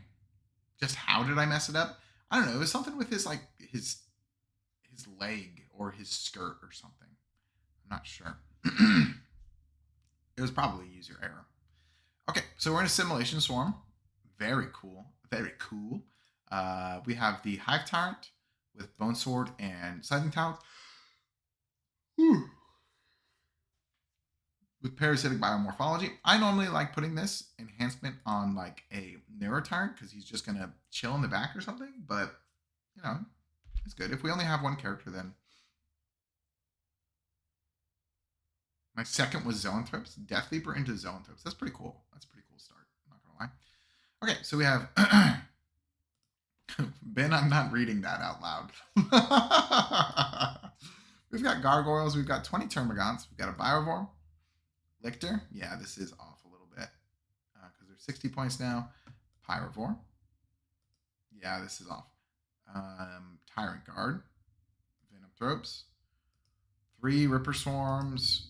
Just how did I mess it up? I don't know. It was something with his leg or his skirt or something. I'm not sure. It was probably user error. Okay, so we're in a simulation swarm. Very cool. Very cool. We have the Hive Tyrant with Bone Sword and Scything Talons. With Parasitic Biomorphology. I normally like putting this enhancement on like a Neuro Tyrant because he's just going to chill in the back or something. But, you know, it's good. If we only have one character, then. My second was Zoanthropes. Death Leaper into Zoanthropes. That's pretty cool. That's a pretty cool start. I'm not going to lie. Okay, so we have... Ben, I'm not reading that out loud. We've got Gargoyles. We've got 20 Termagants. We've got a Biovore. Lictor. Yeah, this is off a little bit. Because they're 60 points now. Pyrovore. Yeah, this is off. Tyrant Guard. Venomthropes. 3 Ripper Swarms.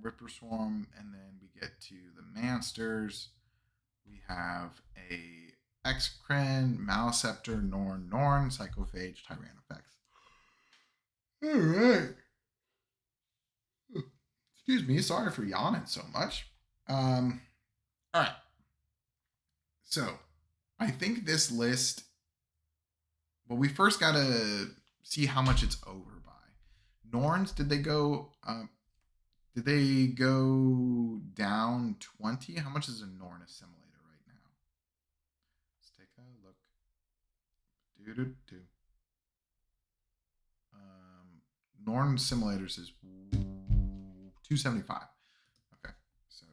Ripper Swarm, and then we get to the Mansters. We have a Excren, Maliceptor, Norn, Psychophage, Tyrannofex. All right. Excuse me, sorry for yawning so much. All right. So, I think this list, well, we first got to see how much it's over by. Norns, did they go down 20? How much is a Norn assimilator right now? Let's take a look. Norn simulators is 275. Okay, so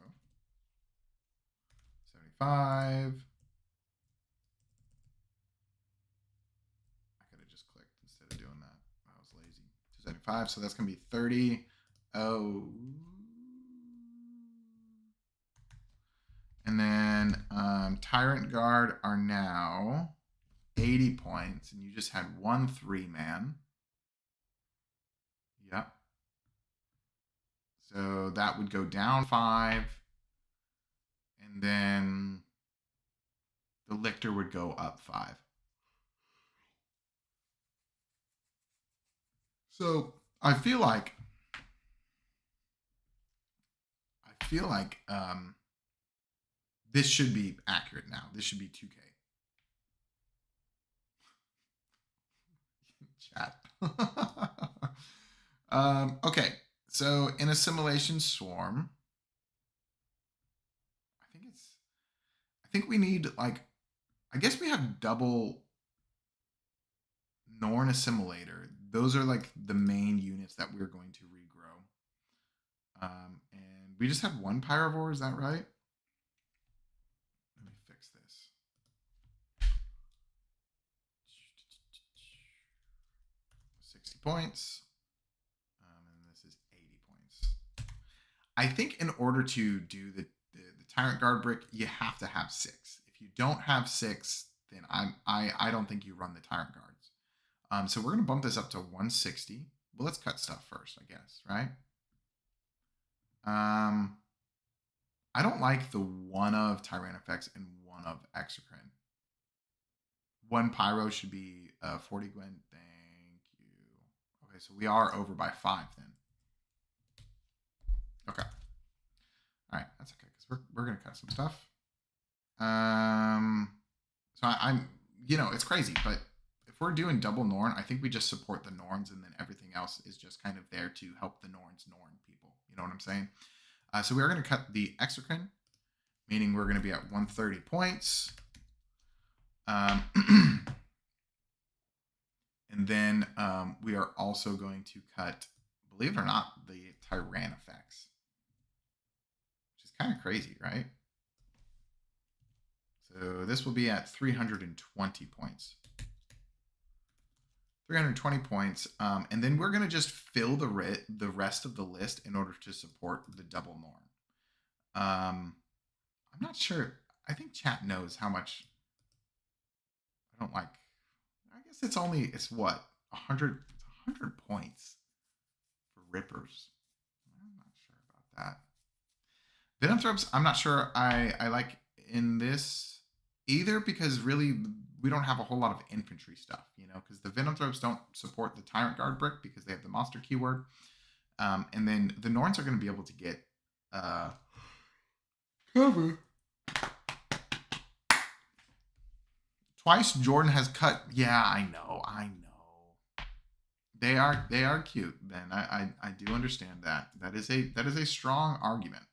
75. I could have just clicked instead of doing that. I was lazy. 275, so that's going to be 30. Oh. And then Tyrant Guard are now 80 points, and you just had 1 3-man. Yep. So that would go down 5. And then the Lictor would go up 5. So I feel like this should be accurate now. This should be 2K. Chat. Okay, so in a simulation swarm, I think we need like, I guess we have double Norn assimilator. Those are like the main units that we're going to regrow. And we just have 1 Pyrovore, is that right? Let me fix this. 60 points. And this is 80 points. I think in order to do the Tyrant Guard brick, you have to have 6. If If you don't have 6, then I don't think you run the Tyrant Guards. So we're gonna bump this up to 160. Well, let's cut stuff first, I guess, right? I don't like the 1 of Tyrannifex and 1 of Exocrine. 1 Pyro should be 40 Gwen. Thank you. Okay, so we are over by 5 then. Okay. All right, that's okay because we're gonna cut some stuff. So I'm it's crazy, but if we're doing double Norn, I think we just support the Norns, and then everything else is just kind of there to help the Norns Norn people. You know what I'm saying? So we are going to cut the Exocrine, meaning we're going to be at 130 points. And then we are also going to cut, believe it or not, the Tyrannifex, which is kind of crazy, right? So this will be at 320 points. 320 points. And then we're going to just fill the rest of the list in order to support the double Norn. I'm not sure. I think chat knows how much I don't like. I guess it's what? 100 points for Rippers. I'm not sure about that. Venomthropes, I'm not sure I like in this either, because really we don't have a whole lot of infantry stuff, because the Venomthropes don't support the Tyrant Guard brick because they have the monster keyword. And then the Norns are going to be able to get cover. Twice Jordan has cut. Yeah, I know. They are cute, Ben. I do understand that. That is a strong argument.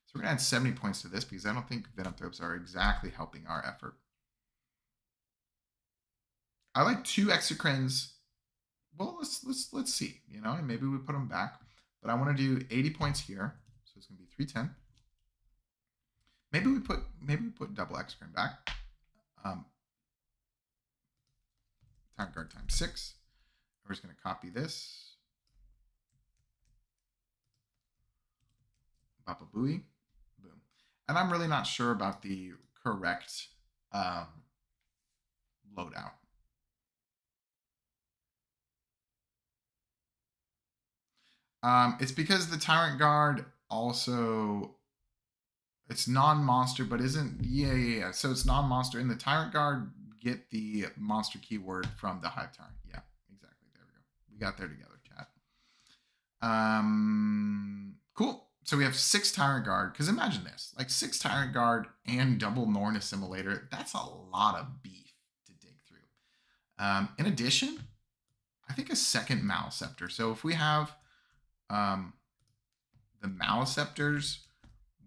So we're gonna add 70 points to this because I don't think Venomthropes are exactly helping our effort. I like 2 Exocrines. Well, let's see. And maybe we put them back. But I want to do 80 points here, so it's gonna be 310. Maybe we put double Exocrine back. Tyrant Guard times 6. We're just gonna copy this. Bapa Booey. Boom. And I'm really not sure about the correct loadout. It's because the Tyrant Guard also, it's non-monster, but isn't, yeah. So it's non-monster, and the Tyrant Guard get the monster keyword from the Hive Tyrant. Yeah, exactly. There we go. We got there together, chat. Cool. So we have 6 Tyrant Guard, because imagine this, like 6 Tyrant Guard and double Norn Assimilator. That's a lot of beef to dig through. In addition, I think a second Maliceptor. So if we have the Maliceptors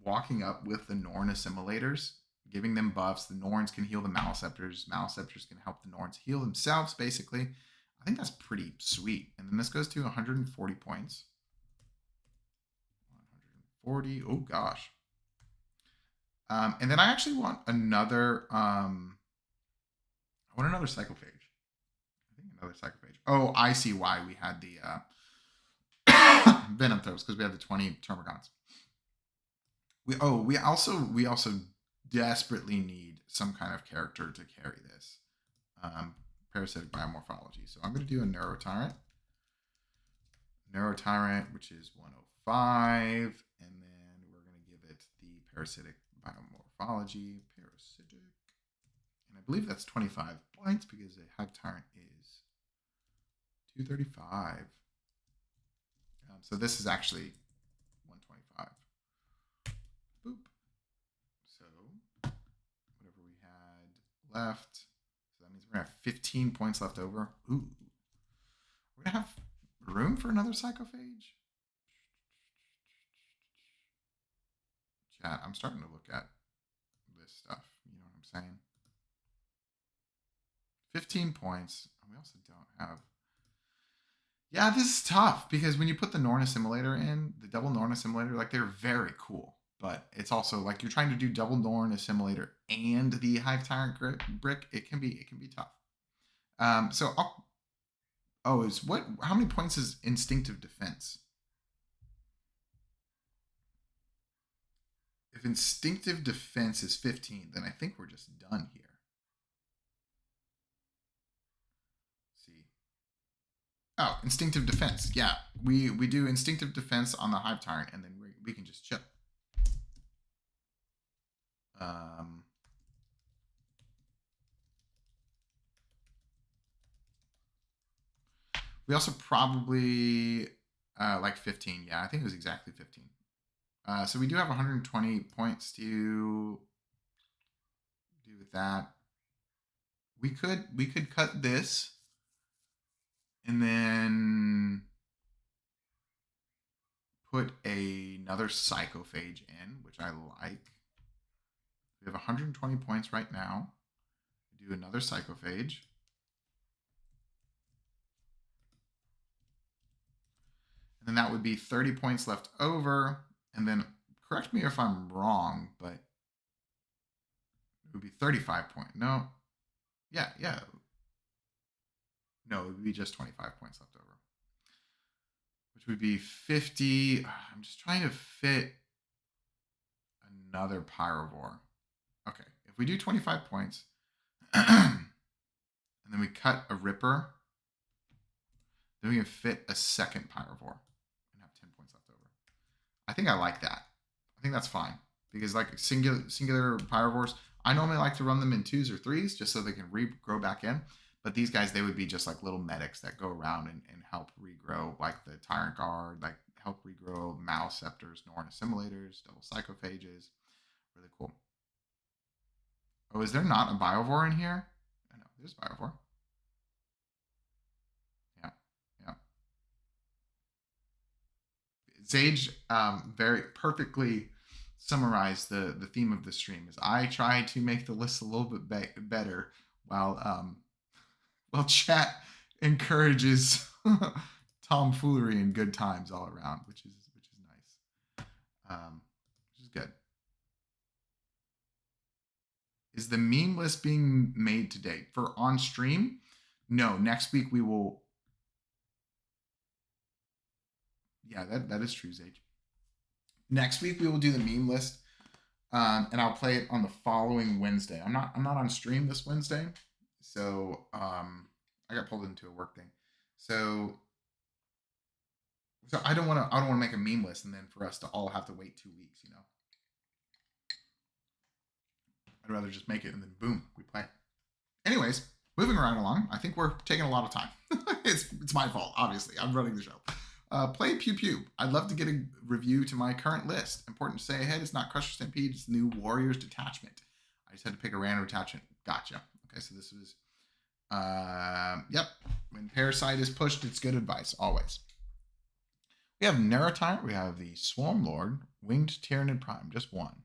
walking up with the Norn Assimilators, giving them buffs, the Norns can heal the Maliceptors. Maliceptors can help the Norns heal themselves, basically. I think that's pretty sweet. And then this goes to 140 points. 140. Oh, gosh. And then I actually want another... I want another Cyclophage. I think another Cyclophage. Oh, I see why we had the Venomthropes, because we have the 20 Termagants. We also desperately need some kind of character to carry this. Parasitic Biomorphology. So I'm going to do a Neurotyrant. Neurotyrant, which is 105. And then we're going to give it the Parasitic Biomorphology. Parasitic. And I believe that's 25 points because a Hive Tyrant is 235. So this is actually 125. Boop. So whatever we had left. So that means we're going to have 15 points left over. Ooh. We're going to have room for another Psychophage? Chat, I'm starting to look at this stuff. You know what I'm saying? 15 points. And we also don't have... Yeah, this is tough because when you put the Norn Assimilator in, the double Norn Assimilator, like they're very cool. But it's also like you're trying to do double Norn Assimilator and the Hive Tyrant brick. It can be tough. How many points is Instinctive Defense? If instinctive defense is 15, then I think we're just done here. Let's see. Oh, instinctive defense. Yeah, we do instinctive defense on the Hive Tyrant, and then we can just chill. We also probably like 15. Yeah, I think it was exactly 15. So we do have 120 points to do with that. We could cut this and then put another psychophage in, which I like. We have 120 points right now. We do another psychophage. And then that would be 30 points left over. And then correct me if I'm wrong, but it would be 35 points. No. Yeah. No, it would be just 25 points left over. Which would be 50. I'm just trying to fit another Pyrovore. Okay, if we do 25 points, and then we cut a Ripper, then we can fit a second Pyrovore and have 10 points left over. I think I like that. I think that's fine. Because like singular Pyrovores, I normally like to run them in 2s or 3s just so they can regrow back in. But these guys, they would be just like little medics that go around and help regrow, like the Tyrant Guard, like help regrow Maleceptors, Norn Assimilators, double Psychophages. Really cool. Oh, is there not a Biovore in here? No, there's Biovore. Yeah. Sage very perfectly summarized the theme of the stream. Is I try to make the list a little bit better while chat encourages tomfoolery and good times all around, which is nice, which is good. Is the meme list being made today for on stream? No, next week we will. Yeah, that is true, Zage. Next week we will do the meme list, and I'll play it on the following Wednesday. I'm not on stream this Wednesday, so I got pulled into a work thing. So I don't want to make a meme list and then for us to all have to wait 2 weeks. I'd rather just make it and then boom, we play it. Anyways, moving right along. I think we're taking a lot of time. it's my fault, obviously. I'm running the show. Play Pew Pew. I'd love to get a review to my current list. Important to say ahead, it's not Crusher Stampede, it's new Warriors Detachment. I just had to pick a random detachment. Gotcha. Okay, so this was yep. When Parasite is pushed, it's good advice, always. We have Neurotyrant, we have the Swarm Lord, Winged Tyranid Prime, just one.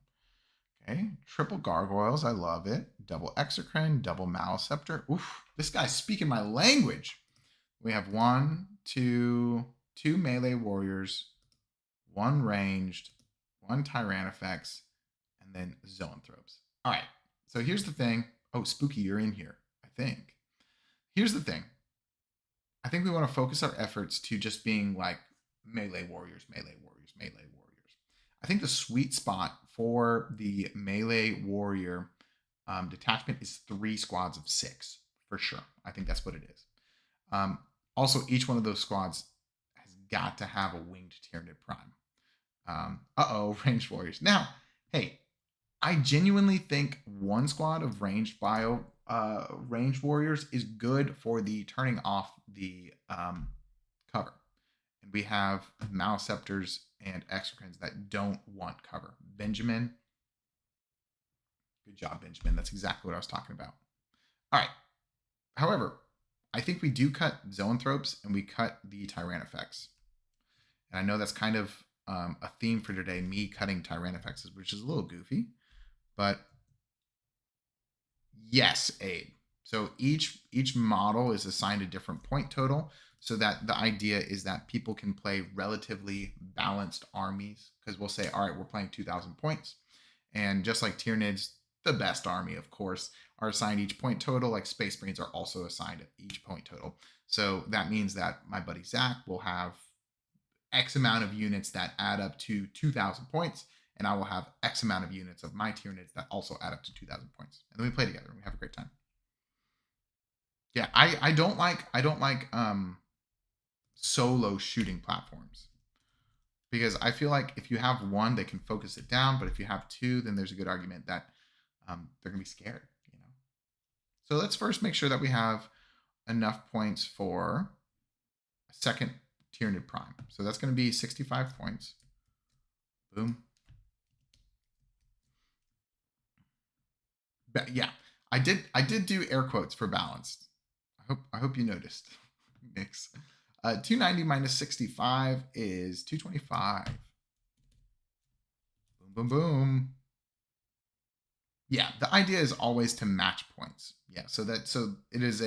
Okay, triple Gargoyles, I love it. Double Exocrine, double Maleceptor. Oof, this guy's speaking my language. We have two melee warriors, one ranged, one Tyrannifex, and then Zoanthropes. All right, so here's the thing. Oh, Spooky, you're in here, I think. Here's the thing. I think we want to focus our efforts to just being like melee warriors. I think the sweet spot for the melee warrior detachment is 3 squads of 6 for sure. I think that's what it is. Also, each one of those squads has got to have a Winged Tyranid Prime. Ranged warriors. Now, hey, I genuinely think one squad of ranged warriors is good for the turning off the cover. And we have Maleceptors and Exocrines that don't want cover. Benjamin. Good job, Benjamin. That's exactly what I was talking about. All right. However, I think we do cut Zoanthropes and we cut the Tyrannifex. And I know that's kind of a theme for today, me cutting Tyrannifexes, which is a little goofy. But yes, Abe. So each model is assigned a different point total, so that the idea is that people can play relatively balanced armies, because we'll say, all right, we're playing 2,000 points. And just like Tyranids, the best army, of course, are assigned each point total, like Space Marines are also assigned each point total. So that means that my buddy Zach will have X amount of units that add up to 2,000 points, and I will have X amount of units of my Tyranids that also add up to 2,000 points. And then we play together and we have a great time. Yeah, I don't like solo shooting platforms, because I feel like if you have one, they can focus it down, but if you have two, then there's a good argument that they're gonna be scared, you know. So let's first make sure that we have enough points for a second Tyranid Prime. So that's going to be 65 points. Boom. But yeah, I did do air quotes for balanced. I hope you noticed. Mix. 290 minus 65 is 225. Boom, boom, boom. Yeah, the idea is always to match points. Yeah, so it is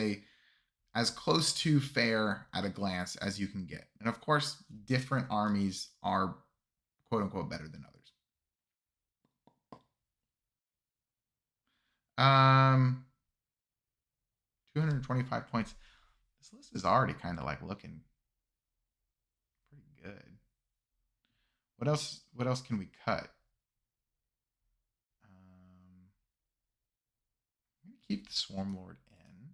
as close to fair at a glance as you can get. And of course, different armies are quote unquote better than others. 225 points. This list is already kind of like looking pretty good. What else can we cut? I'm gonna keep the Swarm Lord in.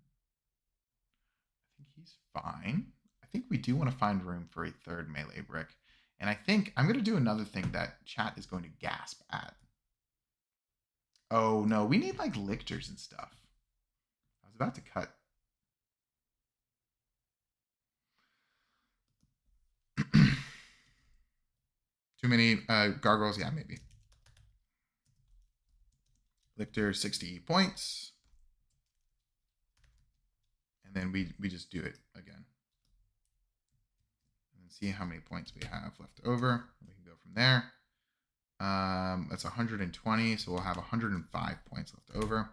I think he's fine. I think we do want to find room for a third melee brick. And I think I'm going to do another thing that chat is going to gasp at. Oh no, we need like lictors and stuff. I was about to cut. Too many gargoyles? Yeah, maybe. Lictor 60 points. And then we just do it again. And see how many points we have left over. We can go from there. That's 120, so we'll have 105 points left over.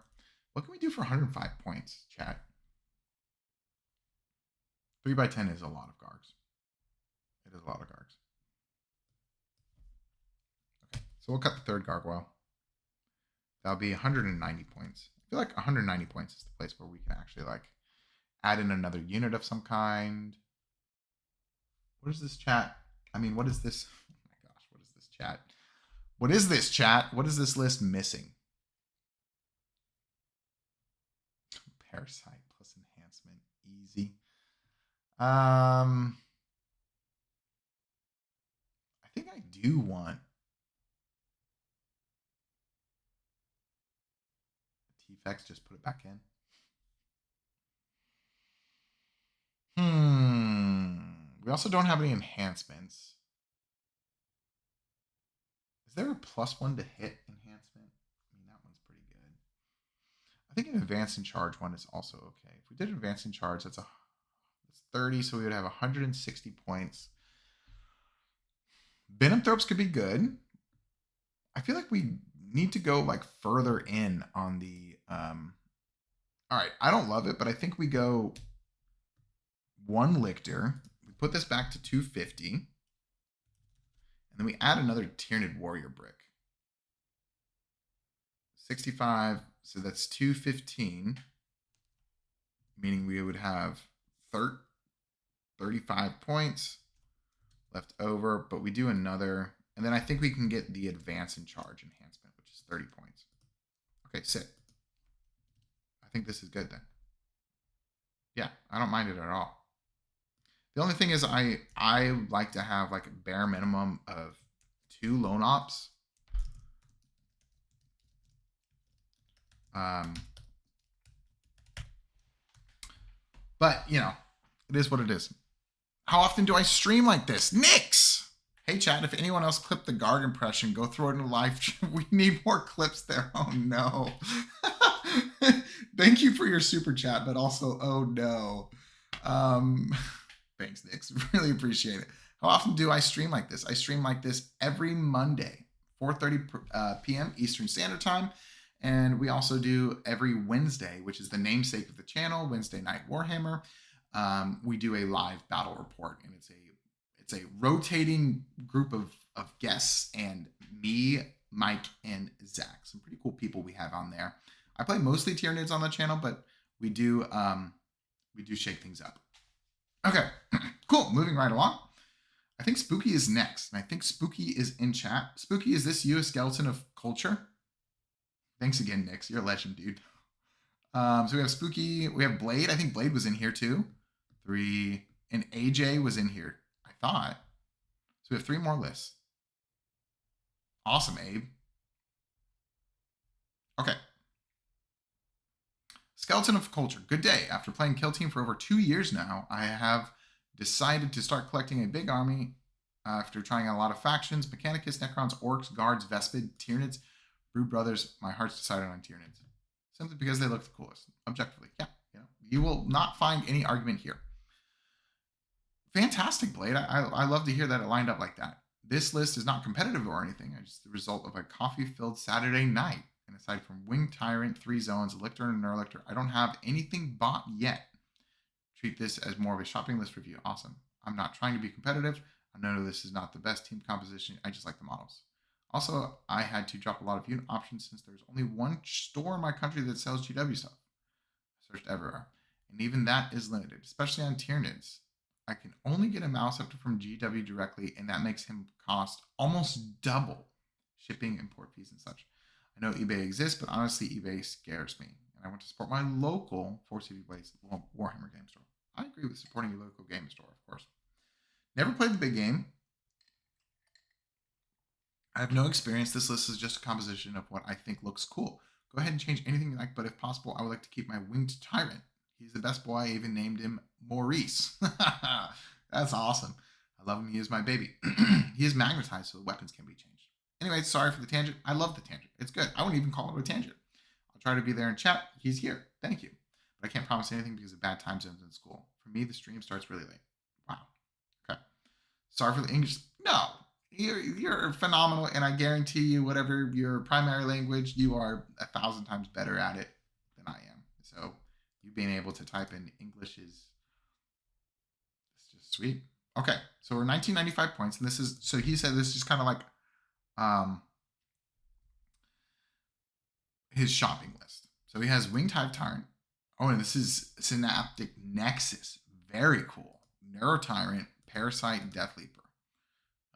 What can we do for 105 points, chat? 3x10 is a lot of gargs. It is a lot of gargs. Okay, so we'll cut the third gargoyle. That'll be 190 points. I feel like 190 points is the place where we can actually like add in another unit of some kind. What is this, chat? I mean, what is this? Oh my gosh, what is this, chat? What is this, chat? What is this list missing? Parasite plus enhancement, easy. I think I do want T-Fex, just put it back in. We also don't have any enhancements. Is there a +1 to hit enhancement? I mean, that one's pretty good. I think an advance and charge one is also okay. If we did advance and charge, that's 30, so we would have 160 points. Venomthropes could be good. I feel like we need to go like further in on the all right, I don't love it, but I think we go one lictor. We put this back to 250. And then we add another Tyranid warrior brick. 65, so that's 215. Meaning we would have 35 points left over, but we do another, and then I think we can get the advance and charge enhancement, which is 30 points. Okay, sit. I think this is good then. Yeah, I don't mind it at all. The only thing is I like to have like a bare minimum of 2 lone ops. But you know, it is what it is. How often do I stream like this? Nix! Hey chat, if anyone else clipped the Garg impression, go throw it in a live stream. We need more clips there. Oh no. Thank you for your super chat, but also, oh no. Thanks, Nix. Really appreciate it. How often do I stream like this? I stream like this every Monday, 4:30 p.m. Eastern Standard Time. And we also do every Wednesday, which is the namesake of the channel, Wednesday Night Warhammer. We do a live battle report, and it's a rotating group of guests and me, Mike, and Zach. Some pretty cool people we have on there. I play mostly Tyranids on the channel, but we do shake things up. Okay, cool. Moving right along. I think Spooky is next. And I think Spooky is in chat. Spooky, is this you, a skeleton of culture? Thanks again, Nix. You're a legend, dude. So we have Spooky. We have Blade. I think Blade was in here too. 3. And AJ was in here, I thought. So we have 3 more lists. Awesome, Abe. Okay. Skeleton of Culture. Good day. After playing Kill Team for over 2 years now, I have decided to start collecting a big army after trying out a lot of factions: Mechanicus, Necrons, Orcs, Guards, Vespid, Tyranids, Brood Brothers. My heart's decided on Tyranids. Simply because they look the coolest. Objectively. Yeah. You will not find any argument here. Fantastic, Blade. I love to hear that it lined up like that. This list is not competitive or anything. It's just the result of a coffee-filled Saturday night. And aside from Winged Tyrant, 3 zones, Lictor, and Neurolictor, I don't have anything bought yet. Treat this as more of a shopping list review. Awesome. I'm not trying to be competitive. I know this is not the best team composition. I just like the models. Also, I had to drop a lot of unit options since there's only one store in my country that sells GW stuff. I searched everywhere. And even that is limited, especially on Tyranids. I can only get a mouse up from GW directly, and that makes him cost almost double shipping, import fees, and such. I know eBay exists, but honestly, eBay scares me. And I want to support my local 4CV Blaze Warhammer game store. I agree with supporting your local game store, of course. Never played the big game. I have no experience. This list is just a composition of what I think looks cool. Go ahead and change anything you like, but if possible, I would like to keep my Winged Tyrant. He's the best boy. I even named him Maurice. That's awesome. I love him. He is my baby. He is magnetized, so the weapons can be changed. Anyway, sorry for the tangent. I love the tangent. It's good. I wouldn't even call it a tangent. I'll try to be there in chat. He's here. Thank you. But I can't promise anything because of bad time zones in school. For me, the stream starts really late. Wow. Okay. Sorry for the English. No. You're phenomenal, and I guarantee you, whatever your primary language, you are 1,000 times better at it than I am. So you being able to type in English is just sweet. Okay, so we're 1995 points, and this is, so he said this is kind of like his shopping list. So he has Winged Tyrant. Oh, and this is Synaptic Nexus. Very cool. Neurotyrant, Parasite, Death Leaper.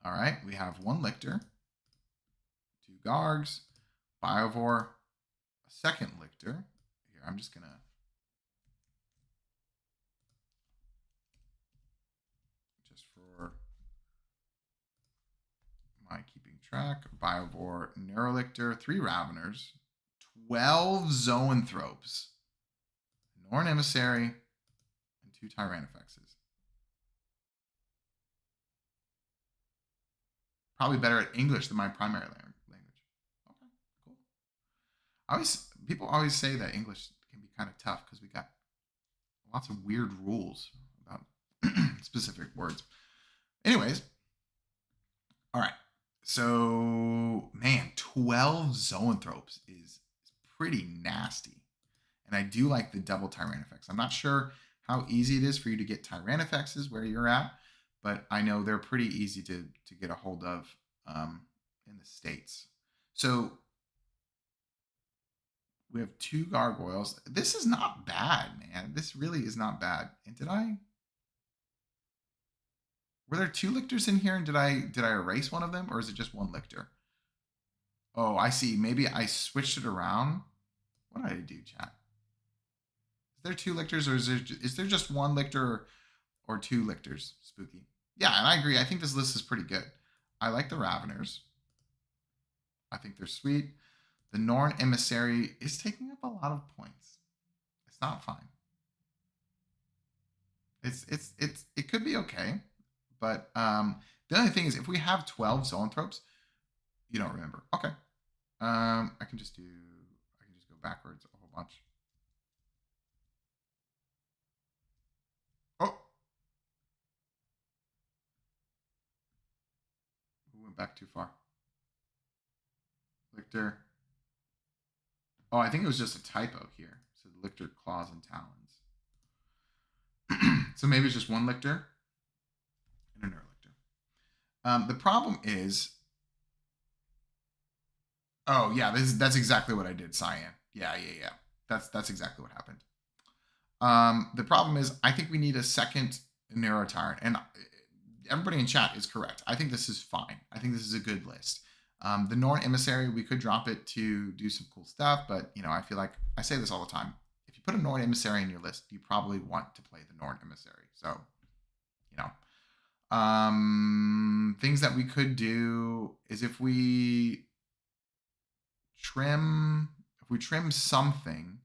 All right, we have 1 Lictor, 2 Gargs, Biovore, a 2nd Lictor. Here, I'm just gonna for my keeping track. Biovore, Neurolictor, 3 Raveners, 12 Zoanthropes, Norn Emissary, and 2 Tyrannofexes. Probably better at English than my primary language. Okay, cool. People always say that English can be kind of tough because we got lots of weird rules about specific words. Anyways, all right. So, man, 12 Zoanthropes is pretty nasty. And I do like the double Tyrannofex. I'm not sure how easy it is for you to get Tyrannofexes where you're at, but I know they're pretty easy to get a hold of in the States. So we have 2 Gargoyles. This is not bad, man. This really is not bad. And were there 2 Lictors in here, and did I erase one of them, or is it just 1 Lictor? Oh, I see. Maybe I switched it around. What did I do, chat? Is there 2 Lictors, or is there just 1 Lictor or 2 Lictors? Spooky. Yeah, and I agree. I think this list is pretty good. I like the Raveners. I think they're sweet. The Norn Emissary is taking up a lot of points. It's not fine. It could be okay, but the only thing is, if we have 12 Zoanthropes, you don't remember. Okay. I can just go backwards a whole bunch. Oh. We went back too far. Lictor. Oh, I think it was just a typo here. So the Lictor, Claws, and Talons. So maybe it's just 1 Lictor and a Neurolictor. The problem is, oh yeah, that's exactly what I did, Cyan. Yeah. That's exactly what happened. The problem is, I think we need a 2nd Neurotyrant, and everybody in chat is correct. I think this is fine. I think this is a good list. The Norn Emissary, we could drop it to do some cool stuff, but I feel like I say this all the time. If you put a Norn Emissary in your list, you probably want to play the Norn Emissary. So, you know. Things that we could do is if we trim something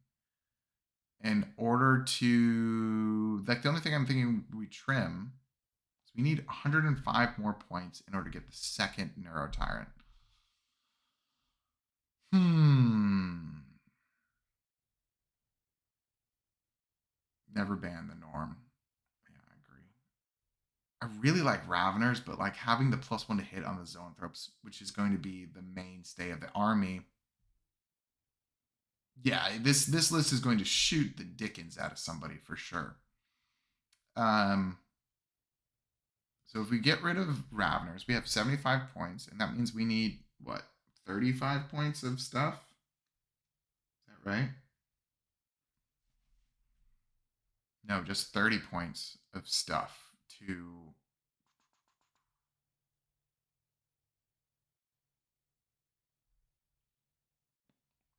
in order to, like, the only thing I'm thinking we trim is we need 105 more points in order to get the second Neurotyrant. Never ban the Norm. Yeah, I agree. I really like Raveners, but like having the +1 to hit on the Zoanthropes, which is going to be the mainstay of the army. Yeah, this list is going to shoot the dickens out of somebody for sure. So if we get rid of Raveners, we have 75 points, and that means we need what, 35 points of stuff? Is that right? No, just 30 points of stuff to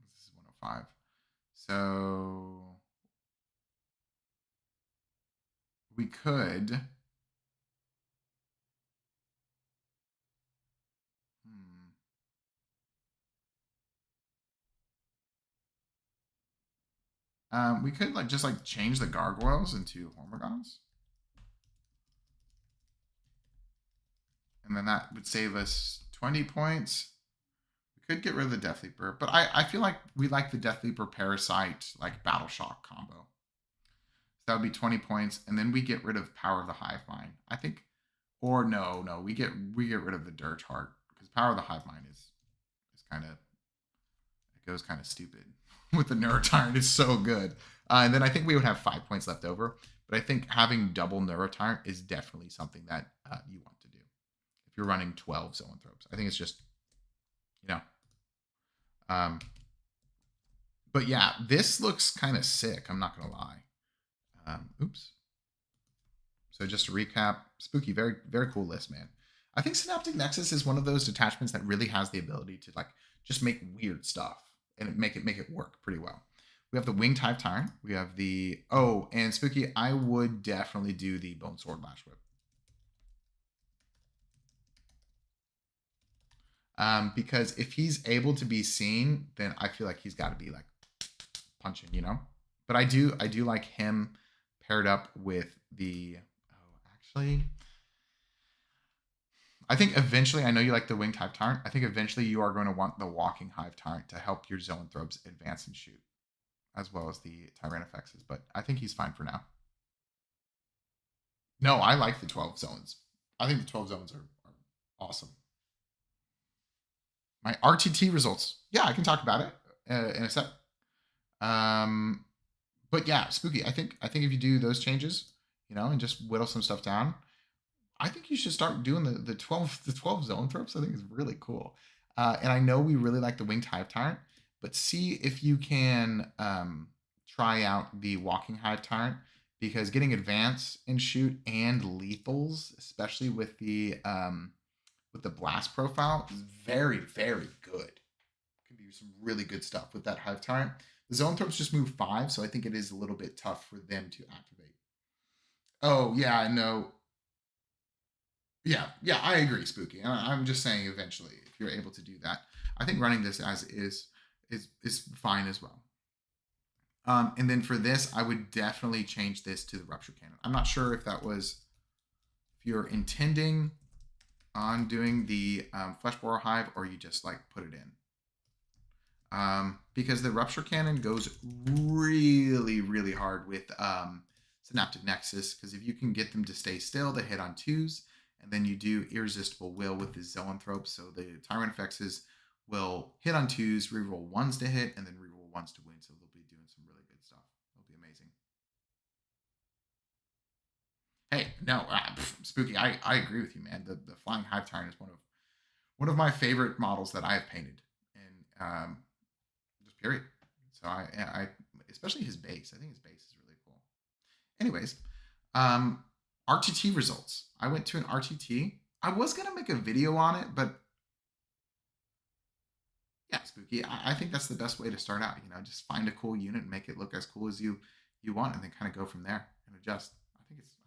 this is 105. So we could we could just change the gargoyles into hormigons. And then that would save us 20 points. We could get rid of the Death Leaper, but I feel like we like the Death Leaper Parasite like Battle Shock combo. So that would be 20 points, and then we get rid of Power of the Hive Mind. I think, or no, we get rid of the Dirt Heart because Power of the Hive Mind is kind of, it goes kind of stupid with the Neurotyrant. It's so good. And then I think we would have 5 points left over, but I think having double Neurotyrant is definitely something that you want to do if you're running 12 Zoanthropes. I think it's just, but yeah, this looks kind of sick. I'm not gonna lie. Oops. So just to recap, Spooky, very, very cool list, man. I think Synaptic Nexus is one of those detachments that really has the ability to just make weird stuff and make it work pretty well. We have the Winged Hive Tyrant. We have the and Spooky, I would definitely do the Bone Sword Lash Whip. Because if he's able to be seen, then I feel like he's got to be punching, But I do like him paired up with the. Actually, I think eventually, I know you like the Winged Hive Tyrant. I think eventually you are going to want the Walking Hive Tyrant to help your Zoanthropes advance and shoot, as well as the Tyranifexes. But I think he's fine for now. No, I like the 12 zones. I think the 12 zones are awesome. My RTT results. Yeah, I can talk about it in a sec. But yeah, Spooky. I think if you do those changes, and just whittle some stuff down, I think you should start doing the 12 Zoanthropes. I think is really cool. And I know we really like the Winged Hive Tyrant, but see if you can try out the Walking Hive Tyrant, because getting advance and shoot and lethals, especially with the blast profile, is very, very good. Can do some really good stuff with that Hive Tyrant. The Zoanthropes just move 5, so I think it is a little bit tough for them to activate. Oh yeah, no. Yeah, I agree, Spooky. I'm just saying, eventually, if you're able to do that, I think running this as is fine as well. And then for this, I would definitely change this to the Rupture Cannon. I'm not sure if if you're intending on doing the Flesh Borer Hive, or you just put it in. Because the Rupture Cannon goes really, really hard with Synaptic Nexus, because if you can get them to stay still, they hit on 2s, and then you do Irresistible Will with the Zoanthropes, so the Tyranifexes will hit on 2s, reroll 1s to hit, and then reroll 1s to win, so they'll be doing some really good stuff. It'll be amazing. Hey, no, Spooky, I agree with you, man. The Flying Hive Tyrant is one of my favorite models that I have painted, and just period. So I especially his base. I think his base is really cool. Anyways, RTT results. I went to an RTT. I was gonna make a video on it, but yeah, Spooky. I think that's the best way to start out. Just find a cool unit and make it look as cool as you want, and then kind of go from there and adjust. I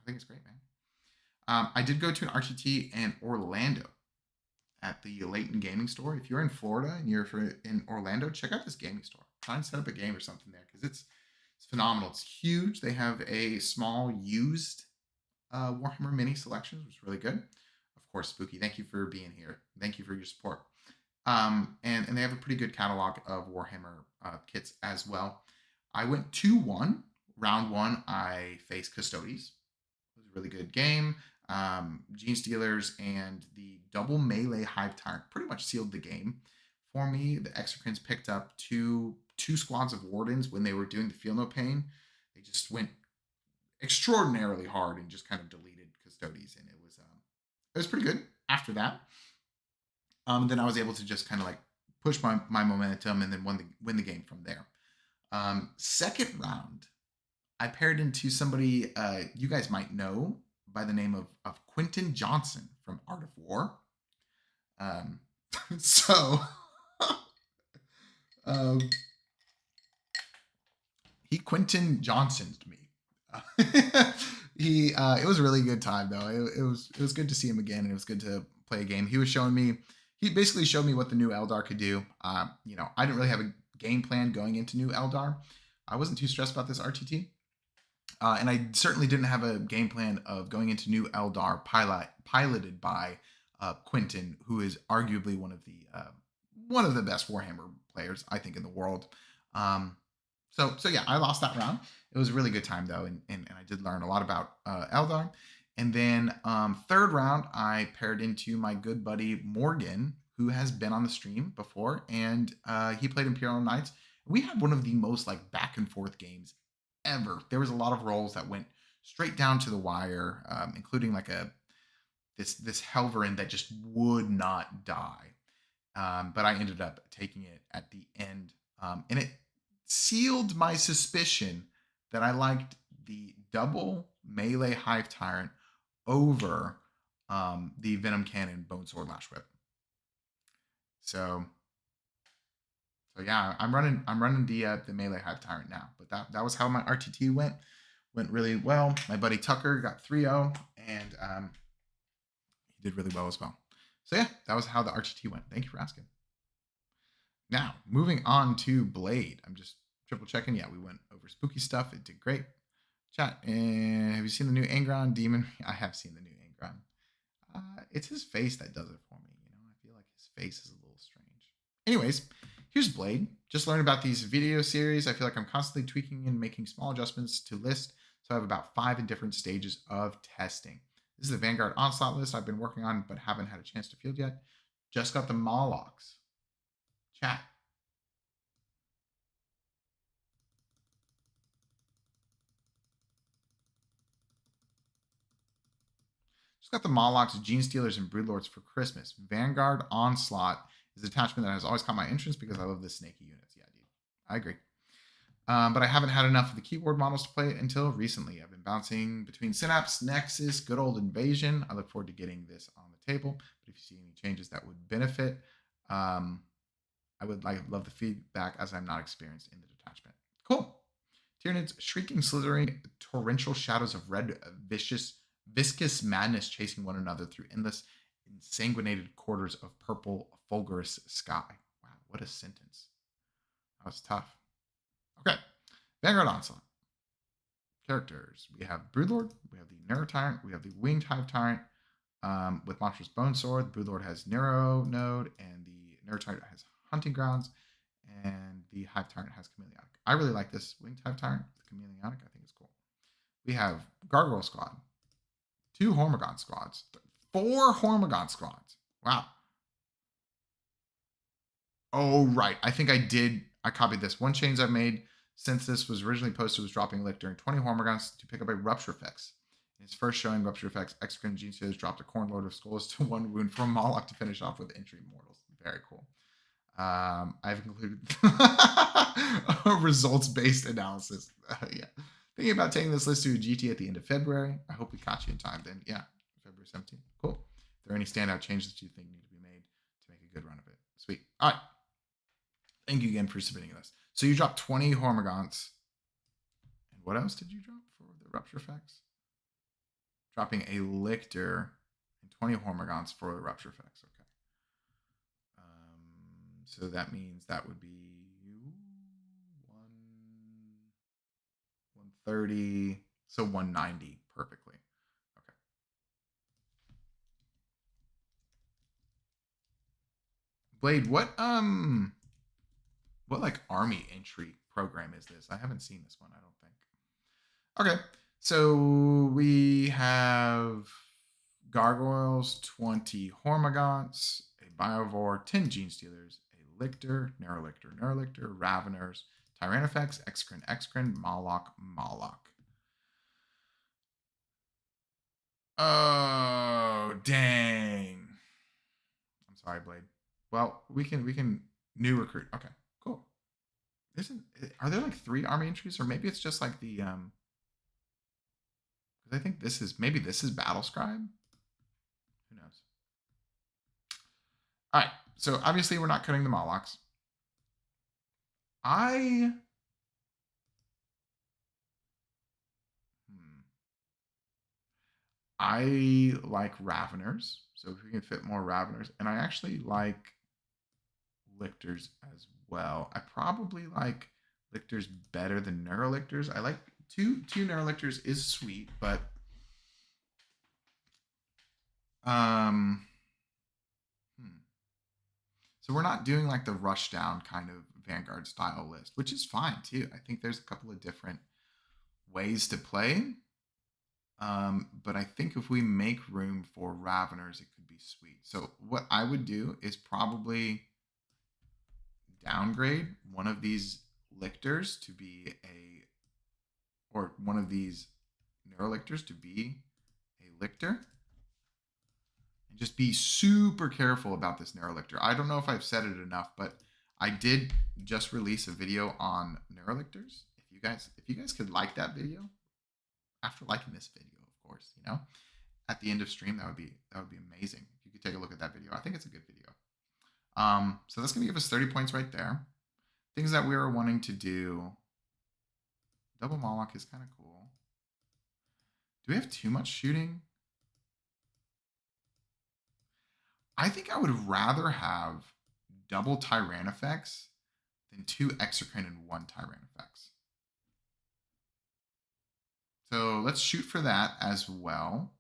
think it's great, man. I did go to an RTT in Orlando at the Layton Gaming Store. If you're in Florida and you're in Orlando, check out this gaming store. Try and set up a game or something there because it's phenomenal. It's huge. They have a small used Warhammer mini selection, which is really good. Of course, Spooky, thank you for being here. Thank you for your support. And they have a pretty good catalog of Warhammer kits as well. I went 2-1. Round 1, I faced Custodes. It was a really good game. Gene Stealers and the double melee Hive Tyrant pretty much sealed the game for me. The Exocrines picked up two squads of Wardens when they were doing the Feel No Pain. They just went extraordinarily hard and just kind of deleted Custodes, and it was pretty good after that. Then I was able to just kind of like push my momentum and then win the game from there. Second round, I paired into somebody you guys might know by the name of Quentin Johnson from Art of War. So he Quentin Johnsoned me. It was a really good time though. It was good to see him again, and it was good to play a game. He basically showed me what the new Eldar could do. I didn't really have a game plan going into new Eldar. I wasn't too stressed about this RTT. And I certainly didn't have a game plan of going into new Eldar piloted by Quentin, who is arguably one of the best Warhammer players, I think, in the world. So yeah, I lost that round. It was a really good time though, and I did learn a lot about Eldar. And then third round, I paired into my good buddy Morgan, who has been on the stream before, and he played Imperial Knights. We had one of the most like back and forth games ever. There was a lot of rolls that went straight down to the wire, including like this Helverin that just would not die. But I ended up taking it at the end, and it sealed my suspicion that I liked the double melee Hive Tyrant over the Venom Cannon Bone Sword Lash Whip. So yeah, I'm running the melee Hive Tyrant now. But that was how my RTT went. Went really well. My buddy Tucker got 3-0, and he did really well as well. So yeah, that was how the RTT went. Thank you for asking. Now, moving on to Blade. I'm just triple checking. Yeah, we went over spooky stuff. It did great. Chat, and have you seen the new Angron Demon? I have seen the new Angron. It's his face that does it for me. I feel like his face is a little strange. Anyways, here's Blade. Just learned about these video series. I feel like I'm constantly tweaking and making small adjustments to list. So I have about 5 in different stages of testing. This is the Vanguard Onslaught list I've been working on, but haven't had a chance to field yet. Just got the Molochs. Chat. Just got the Molochs, Gene Stealers, and Broodlords for Christmas. Vanguard Onslaught is an attachment that has always caught my interest because I love the snaky units. Yeah, dude. I agree. But I haven't had enough of the keyboard models to play it until recently. I've been bouncing between Synapse, Nexus, good old Invasion. I look forward to getting this on the table. But if you see any changes that would benefit, I would love the feedback as I'm not experienced in the detachment. Cool. Tyranids, Shrieking Slithering, Torrential Shadows of Red, Viscous Madness chasing one another through endless, ensanguinated quarters of purple, fulgurous sky. Wow, what a sentence. That was tough. Okay, Vanguard Onslaught. Characters. We have Broodlord, we have the Neuro Tyrant, we have the Winged Hive Tyrant with Monstrous Bone Sword. The Broodlord has Neuro Node, and the Neuro Tyrant has Hunting Grounds, and the Hive Tyrant has Chameleonic. I really like this Winged Hive Tyrant with Chameleonic. I think it's cool. We have Gargoyle Squad, 2 Hormigaunt Squads, 4 Hormigaunt Squads. Wow. Oh, right. I think I copied this. One change I've made since this was originally posted was dropping Lick during 20 Hormigons to pick up a Rupture Effects. In its first showing, Rupture Effects, Exocrine Gene Stealers dropped a Corn Lord of Skulls to 1 wound from Moloch to finish off with Entry Mortals. Very cool. I've included a results-based analysis. Yeah. Thinking about taking this list to a GT at the end of February. I hope we caught you in time then. Yeah, February 17th. Cool. If there are any standout changes that you think need to be made to make a good run of it. Sweet. All right. Thank you again for submitting this. So you dropped 20 Hormagaunts. And what else did you drop for the Rupture effects? Dropping a Lictor and 20 Hormagaunts for the Rupture effects. Okay. So that means that would be 130, so 190 perfectly. Okay. Blade, what like army entry program is this? I haven't seen this one, I don't think. Okay. So we have Gargoyles, 20 Hormagaunts, a Biovore, 10 Gene Stealers, a Lictor, Neurolictor, Raveners, Tyranifex, Excrin, Moloch. Oh, dang. I'm sorry, Blade. Well, we can new recruit. Okay, cool. Are there like 3 army entries, or maybe it's just like the because I think this is Battle Scribe. Who knows? All right. So obviously we're not cutting the Molochs. I like Raveners. So if we can fit more Raveners, and I actually like Lictors as well. I probably like Lictors better than Neurolictors. I like two Neurolictors is sweet, but so we're not doing like the rush down kind of Vanguard style list, which is fine too. I think there's a couple of different ways to play. But I think if we make room for Raveners, it could be sweet. So what I would do is probably downgrade one of these Lictors to be or one of these Neurolictors to be a Lictor. And just be super careful about this Neurolictor. I don't know if I've said it enough, but I did just release a video on Neurolictors. If you guys could like that video, after liking this video, of course, at the end of stream, that would be amazing. If you could take a look at that video. I think it's a good video. So that's gonna give us 30 points right there. Things that we were wanting to do. Double Moloch is kind of cool. Do we have too much shooting? I think I would rather have double Tyranifex than 2 Exocrine and 1 Tyranifex. So let's shoot for that as well.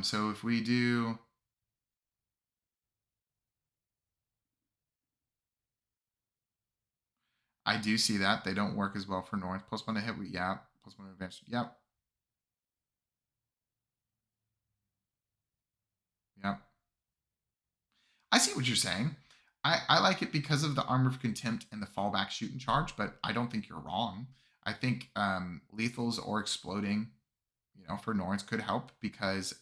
So if we do... I do see that. They don't work as well for North. +1 to hit, yeah. +1 to advance, yep. Yep. I see what you're saying. I like it because of the Armor of Contempt and the fallback shoot and charge, but I don't think you're wrong. I think lethals or exploding, for Norns could help because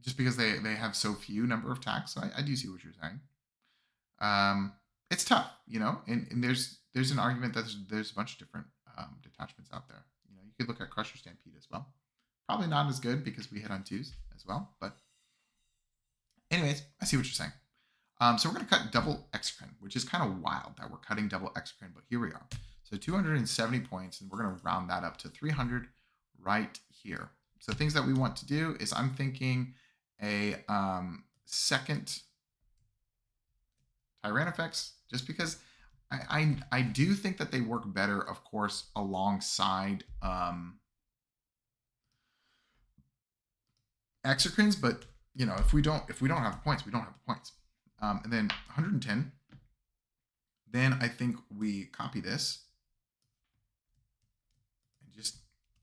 just because they have so few number of attacks. So I do see what you're saying. It's tough, and there's an argument that there's a bunch of different detachments out there. You could look at Crusher Stampede as well. Probably not as good because we hit on 2s as well, but anyways, I see what you're saying. So we're going to cut double Exocrine, which is kind of wild that we're cutting double Exocrine, but here we are. So 270 points, and we're going to round that up to 300 right here. So things that we want to do is I'm thinking a second Tyranifex, just because I do think that they work better, of course, alongside Exocrines, but if we don't have the points, we don't have the points. And then 110. Then I think we copy this and just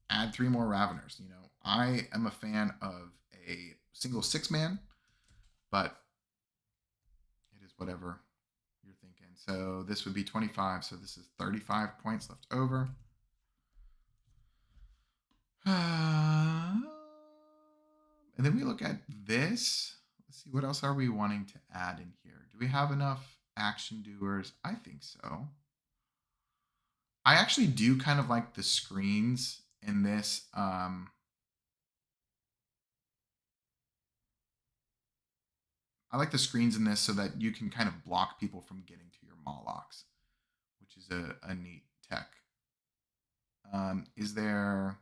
add 3 more Raveners. I am a fan of a single 6-man, but it is whatever you're thinking. So this would be 25. So this is 35 points left over. And then we look at this. Let's see, what else are we wanting to add in here? Do we have enough action doers? I think so. I actually do kind of like the screens in this. I like the screens in this so that you can kind of block people from getting to your Molochs, which is a neat tech. Is there,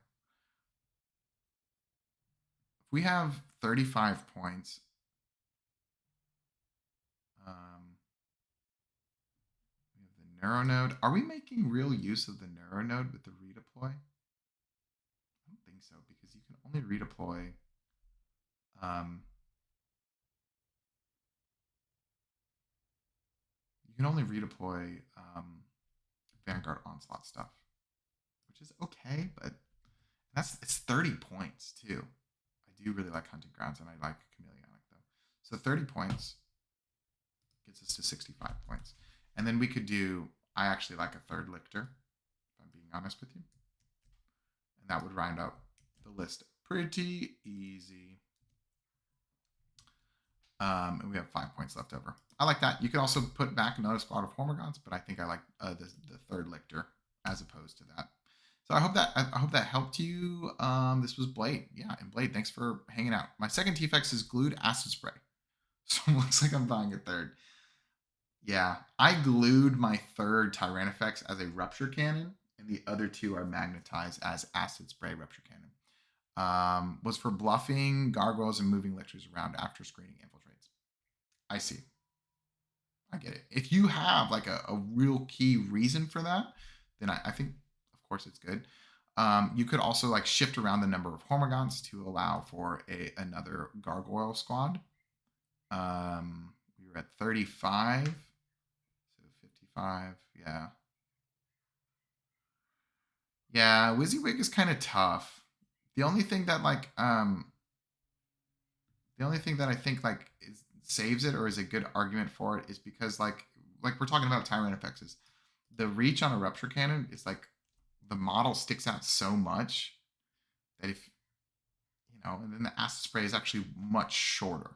if we have 35 points, um, we have the neuro node. Are we making real use of the neuro node with the redeploy? I don't think so, because you can only redeploy. Um, you can only redeploy Vanguard Onslaught stuff, which is okay, but it's 30 points too. I do really like Hunting Grounds, and I like Chameleonic though. So 30 points gets us to 65 points. And then we could do, I actually like a third Lictor, if I'm being honest with you. And that would round out the list pretty easy. And we have 5 points left over. I like that. You could also put back another squad of Hormagaunts, but I think I like the third Lictor as opposed to that. So I hope that helped you. This was Blade. Yeah, and Blade, thanks for hanging out. My second T-Fex is Glued Acid Spray. So it looks like I'm buying a third. Yeah, I glued my third Tyranifex as a Rupture Cannon, and the other two are magnetized as Acid Spray Rupture Cannon. Was for bluffing gargoyles and moving lictors around after screening infiltrates. I see. I get it. If you have like a real key reason for that, then I think, of course, it's good. You could also like shift around the number of Hormagaunts to allow for another gargoyle squad. We were at 35, so 55. Yeah. Yeah, WYSIWYG is kind of tough. The only thing that I think like saves it or is a good argument for it is because like we're talking about Tyranifexes. The reach on a rupture cannon is like the model sticks out so much that if and then the acid spray is actually much shorter.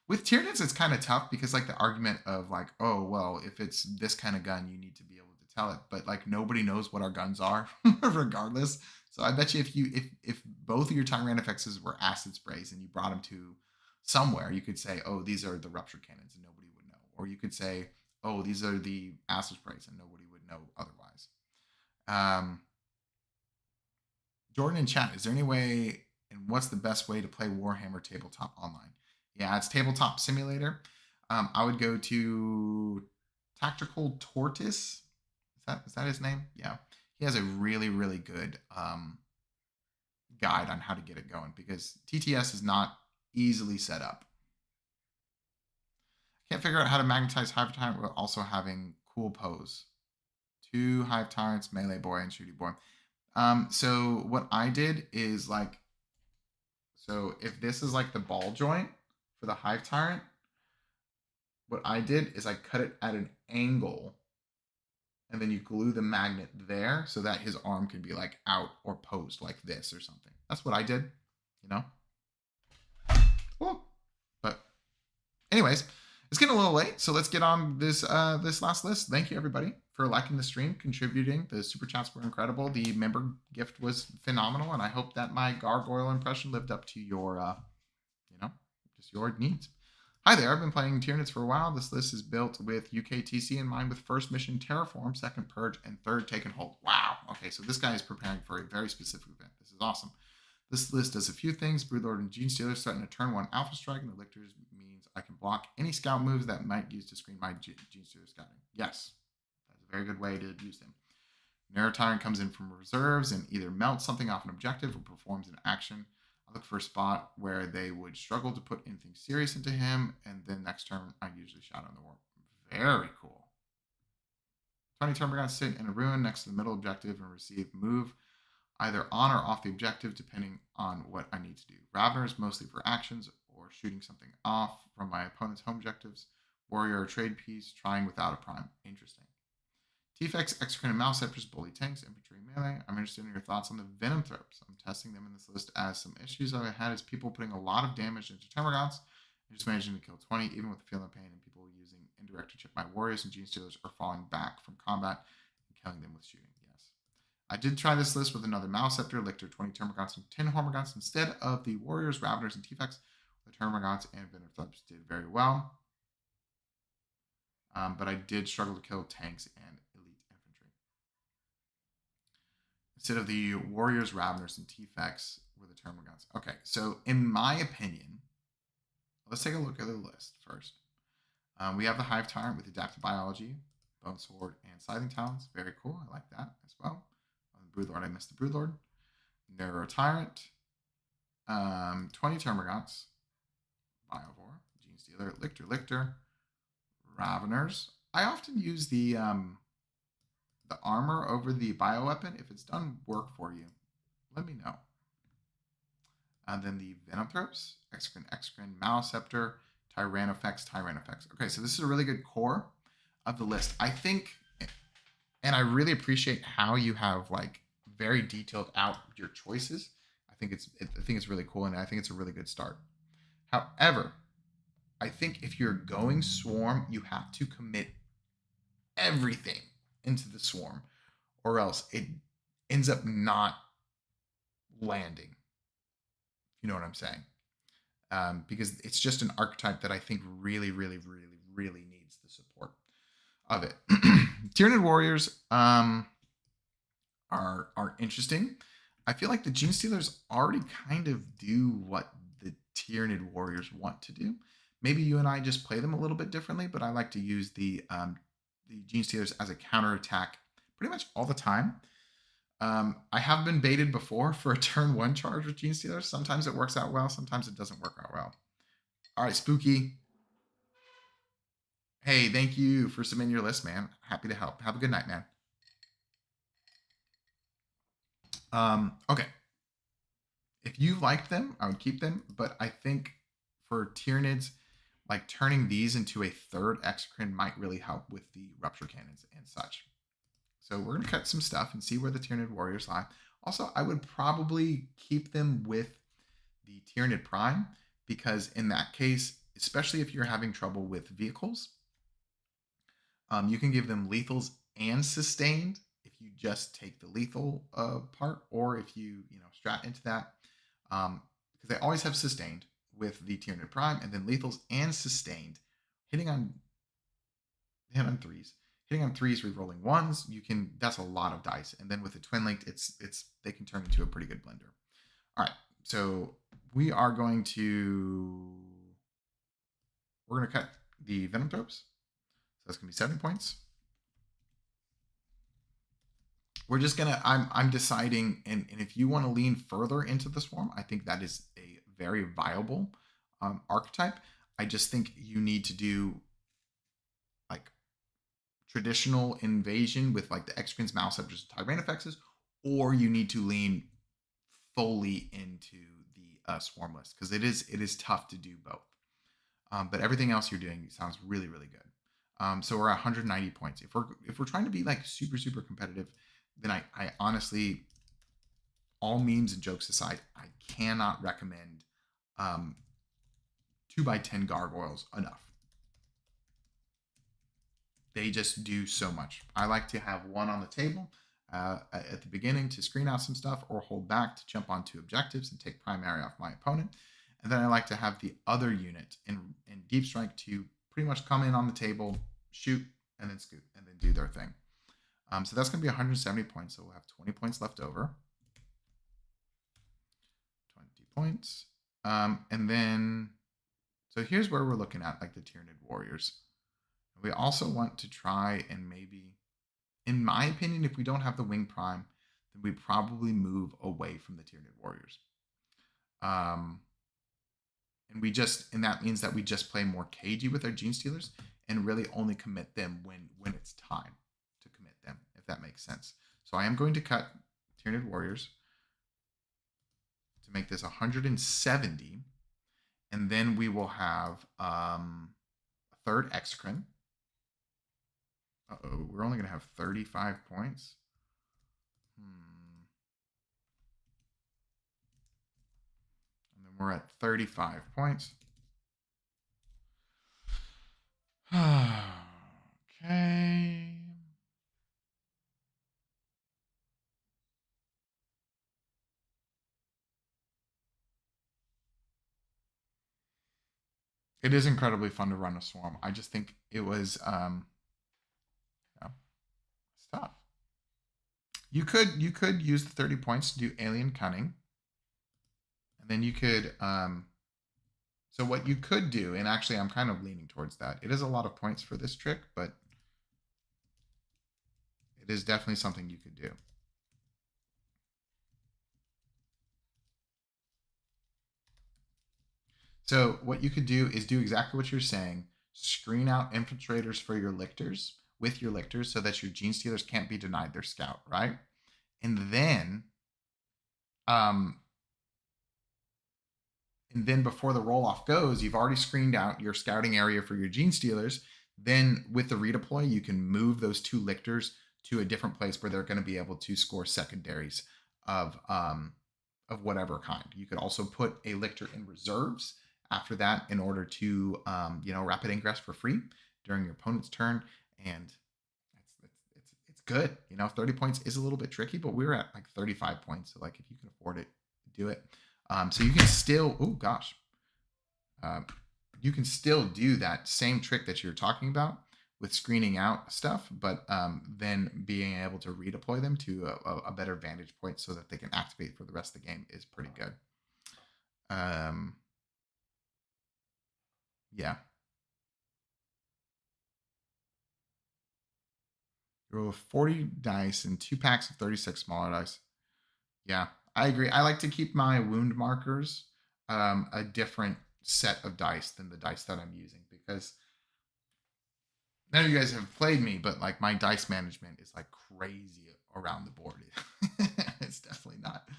With Tyranids, it's kind of tough because like the argument of like, oh well, if it's this kind of gun, you need to be able to tell it, but like nobody knows what our guns are, regardless. So I bet you if both of your Tyranifexes were acid sprays and you brought them to somewhere, you could say, oh, these are the rupture cannons, and nobody would know, or you could say, oh, these are the acid sprays, and nobody would know otherwise. Jordan in chat, is there any way, and what's the best way to play Warhammer tabletop online? Yeah, it's Tabletop Simulator. I would go to Tactical Tortoise. Is that his name? Yeah, he has a really really good guide on how to get it going because TTS is not easily set up. Can't figure out how to magnetize Hive Tyrant while also having cool pose. 2 Hive Tyrants, Melee Boy, and Shooty Boy. So what I did is like, so if this is like the ball joint for the Hive Tyrant, what I did is I cut it at an angle and then you glue the magnet there so that his arm can be like out or posed like this or something. That's what I did, Cool. But anyways, it's getting a little late, so let's get on this this last list. Thank you everybody for liking the stream, contributing. The super chats were incredible. The member gift was phenomenal, and I hope that my gargoyle impression lived up to your just your needs. Hi there, I've been playing Tyranids for a while. This list is built with UKTC in mind with first mission Terraform, second Purge, and third Take and Hold. Wow. Okay, so this guy is preparing for a very specific event. This is awesome. This list does a few things. Broodlord and Gene Stealer starting a turn 1 Alpha Strike, and the Lictors means I can block any scout moves that might use to screen my Gene Stealer scouting. Yes, that's a very good way to use them. Neurotyrant comes in from reserves and either melts something off an objective or performs an action. I look for a spot where they would struggle to put anything serious into him, and then next turn I usually shout on the war. Very cool. 20 turn we're going to sit in a ruin next to the middle objective and receive move either on or off the objective depending on what I need to do. Raveners mostly for actions or shooting something off from my opponent's home objectives. Warrior or trade piece, trying without a prime. Interesting. T-Fex, Exocrine, and Malceptors, Bully Tanks, Infantry, Melee. I'm interested in your thoughts on the Venom Thropes. I'm testing them in this list as some issues I've had is people putting a lot of damage into Termagants and just managing to kill 20 even with the feeling of pain and people using indirect to chip my warriors and gene stealers are falling back from combat and killing them with shooting. Yes. I did try this list with another Maleceptor, Lictor, 20 Termagants, and 10 Hormagaunts instead of the Warriors, Raveners, and T-Fex. The Termagants and Venomthrups did very well. But I did struggle to kill tanks and elite infantry. Instead of the Warriors, Raveners, and T-Fex were the Termagants. Okay, so in my opinion, let's take a look at the list first. We have the Hive Tyrant with Adaptive Biology, Bone Sword, and Scything Talons. Very cool. I like that as well. The Broodlord, I missed the Broodlord. Neuro Tyrant, 20 Termagants, Biovore, Gene Stealer, Lictor, Raveners. I often use the armor over the bioweapon. If it's done work for you, let me know. And then the Venomthrops, Exocrine, Maleceptor, Tyranofex. Okay, so this is a really good core of the list. I think, and I really appreciate how you have like very detailed out your choices. I think it's really cool, and I think it's a really good start. However, I think if you're going swarm, you have to commit everything into the swarm, or else it ends up not landing. You know what I'm saying? Because it's just an archetype that I think really needs the support of it. Tyranid warriors are interesting. I feel like the Gene Stealers already kind of do what the Tyranid warriors want to do. Maybe you and I just play them a little bit differently, but I like to use the Gene Stealers as a counterattack pretty much all the time. I have been baited before for a turn 1 charge with Gene Stealers. Sometimes it works out well, sometimes it doesn't work out well. All right, Spooky. Hey, thank you for submitting your list, man. Happy to help. Have a good night, man. Okay. If you liked them, I would keep them, but I think for Tyranids, like turning these into a third Exocrine might really help with the Rupture Cannons and such. So we're going to cut some stuff and see where the Tyranid warriors lie. Also, I would probably keep them with the Tyranid Prime, because in that case, especially if you're having trouble with vehicles, you can give them lethals and sustained if you just take the lethal part, or if you strat into that, because they always have sustained with the Tyranid Prime, and then lethals and sustained, hitting on threes. Hitting on threes, re-rolling ones, that's a lot of dice. And then with the twin linked, they can turn into a pretty good blender. All right, so we're going to cut the Venomthrops. So that's gonna be 7 points. We're just gonna, I'm deciding, and if you want to lean further into the swarm, I think that is a very viable archetype. I just think you need to do like traditional invasion with like the Exocrines, Maleceptors, and Tyranofexes, or you need to lean fully into the swarm list, because it is tough to do both. But everything else you're doing sounds really good. So we're at 190 points. If we're trying to be like super competitive, then I honestly, all memes and jokes aside, I cannot recommend 2x10 gargoyles enough. They just do so much. I like to have one on the table at the beginning to screen out some stuff, or hold back to jump onto objectives and take primary off my opponent. And then I like to have the other unit in Deep Strike to pretty much come in on the table, shoot, and then scoot, and then do their thing. So that's going to be 170 points. So we'll have 20 points left over. 20 points. And then, so here's where we're looking at like the Tyranid warriors. We also want to try and maybe, in my opinion, if we don't have the Wing Prime, then we probably move away from the Tyranid warriors. And that means that we just play more cagey with our Gene Stealers and really only commit them when it's time to commit them, if that makes sense. So I am going to cut Tyranid warriors to make this 170, and then we will have a third Exocrine. Uh-oh, we're only going to have 35 points. And then we're at 35 points. Okay. It is incredibly fun to run a swarm. I just think it was yeah, stuff. You could use the 30 points to do alien cunning. And then you could so what you could do, and actually I'm kind of leaning towards that. It is a lot of points for this trick, but it is definitely something you could do. So what you could do is do exactly what you're saying. Screen out infiltrators for your lictors with your lictors so that your gene stealers can't be denied their scout, right? And then um and then before the roll off goes, you've already screened out your scouting area for your gene stealers. Then with the redeploy, you can move those two lictors to a different place where they're going to be able to score secondaries of whatever kind. You could also put a lictor in reserves after that in order to rapid ingress for free during your opponent's turn, and it's good. 30 points is a little bit tricky, but we were at like 35 points, so like if you can afford it, do it. So you can still, oh gosh, you can still do that same trick that you're talking about with screening out stuff, but then being able to redeploy them to a better vantage point so that they can activate for the rest of the game is pretty good. Yeah. Roll 40 dice and 2 packs of 36 smaller dice. Yeah, I agree. I like to keep my wound markers a different set of dice than the dice that I'm using, because none of you guys have played me, but like my dice management is like crazy around the board. It's definitely not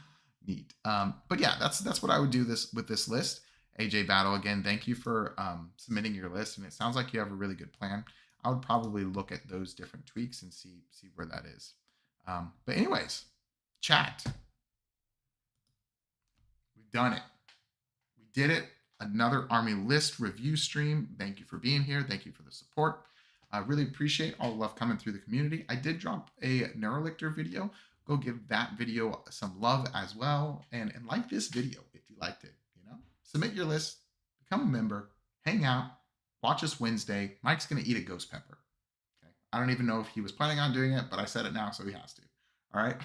neat. But yeah, that's what I would do this with this list. AJ Battle, again, thank you for submitting your list, and it sounds like you have a really good plan. I would probably look at those different tweaks and see where that is. But anyways, chat, we've done it. We did it. Another Army list review stream. Thank you for being here. Thank you for the support. I really appreciate all the love coming through the community. I did drop a Neurolictor video. Go give that video some love as well. And like this video if you liked it. Submit your list, become a member, hang out, watch us Wednesday. Mike's going to eat a ghost pepper. Okay. I don't even know if he was planning on doing it, but I said it now, so he has to. All right.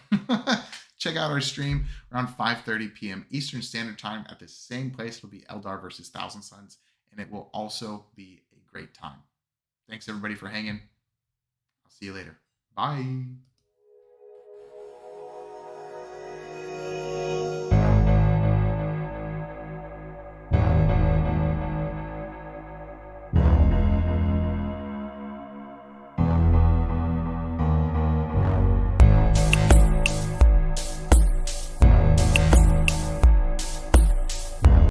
Check out our stream around 5:30 p.m. Eastern Standard Time at the same place. It'll be Eldar versus Thousand Suns, and it will also be a great time. Thanks everybody for hanging. I'll see you later. Bye.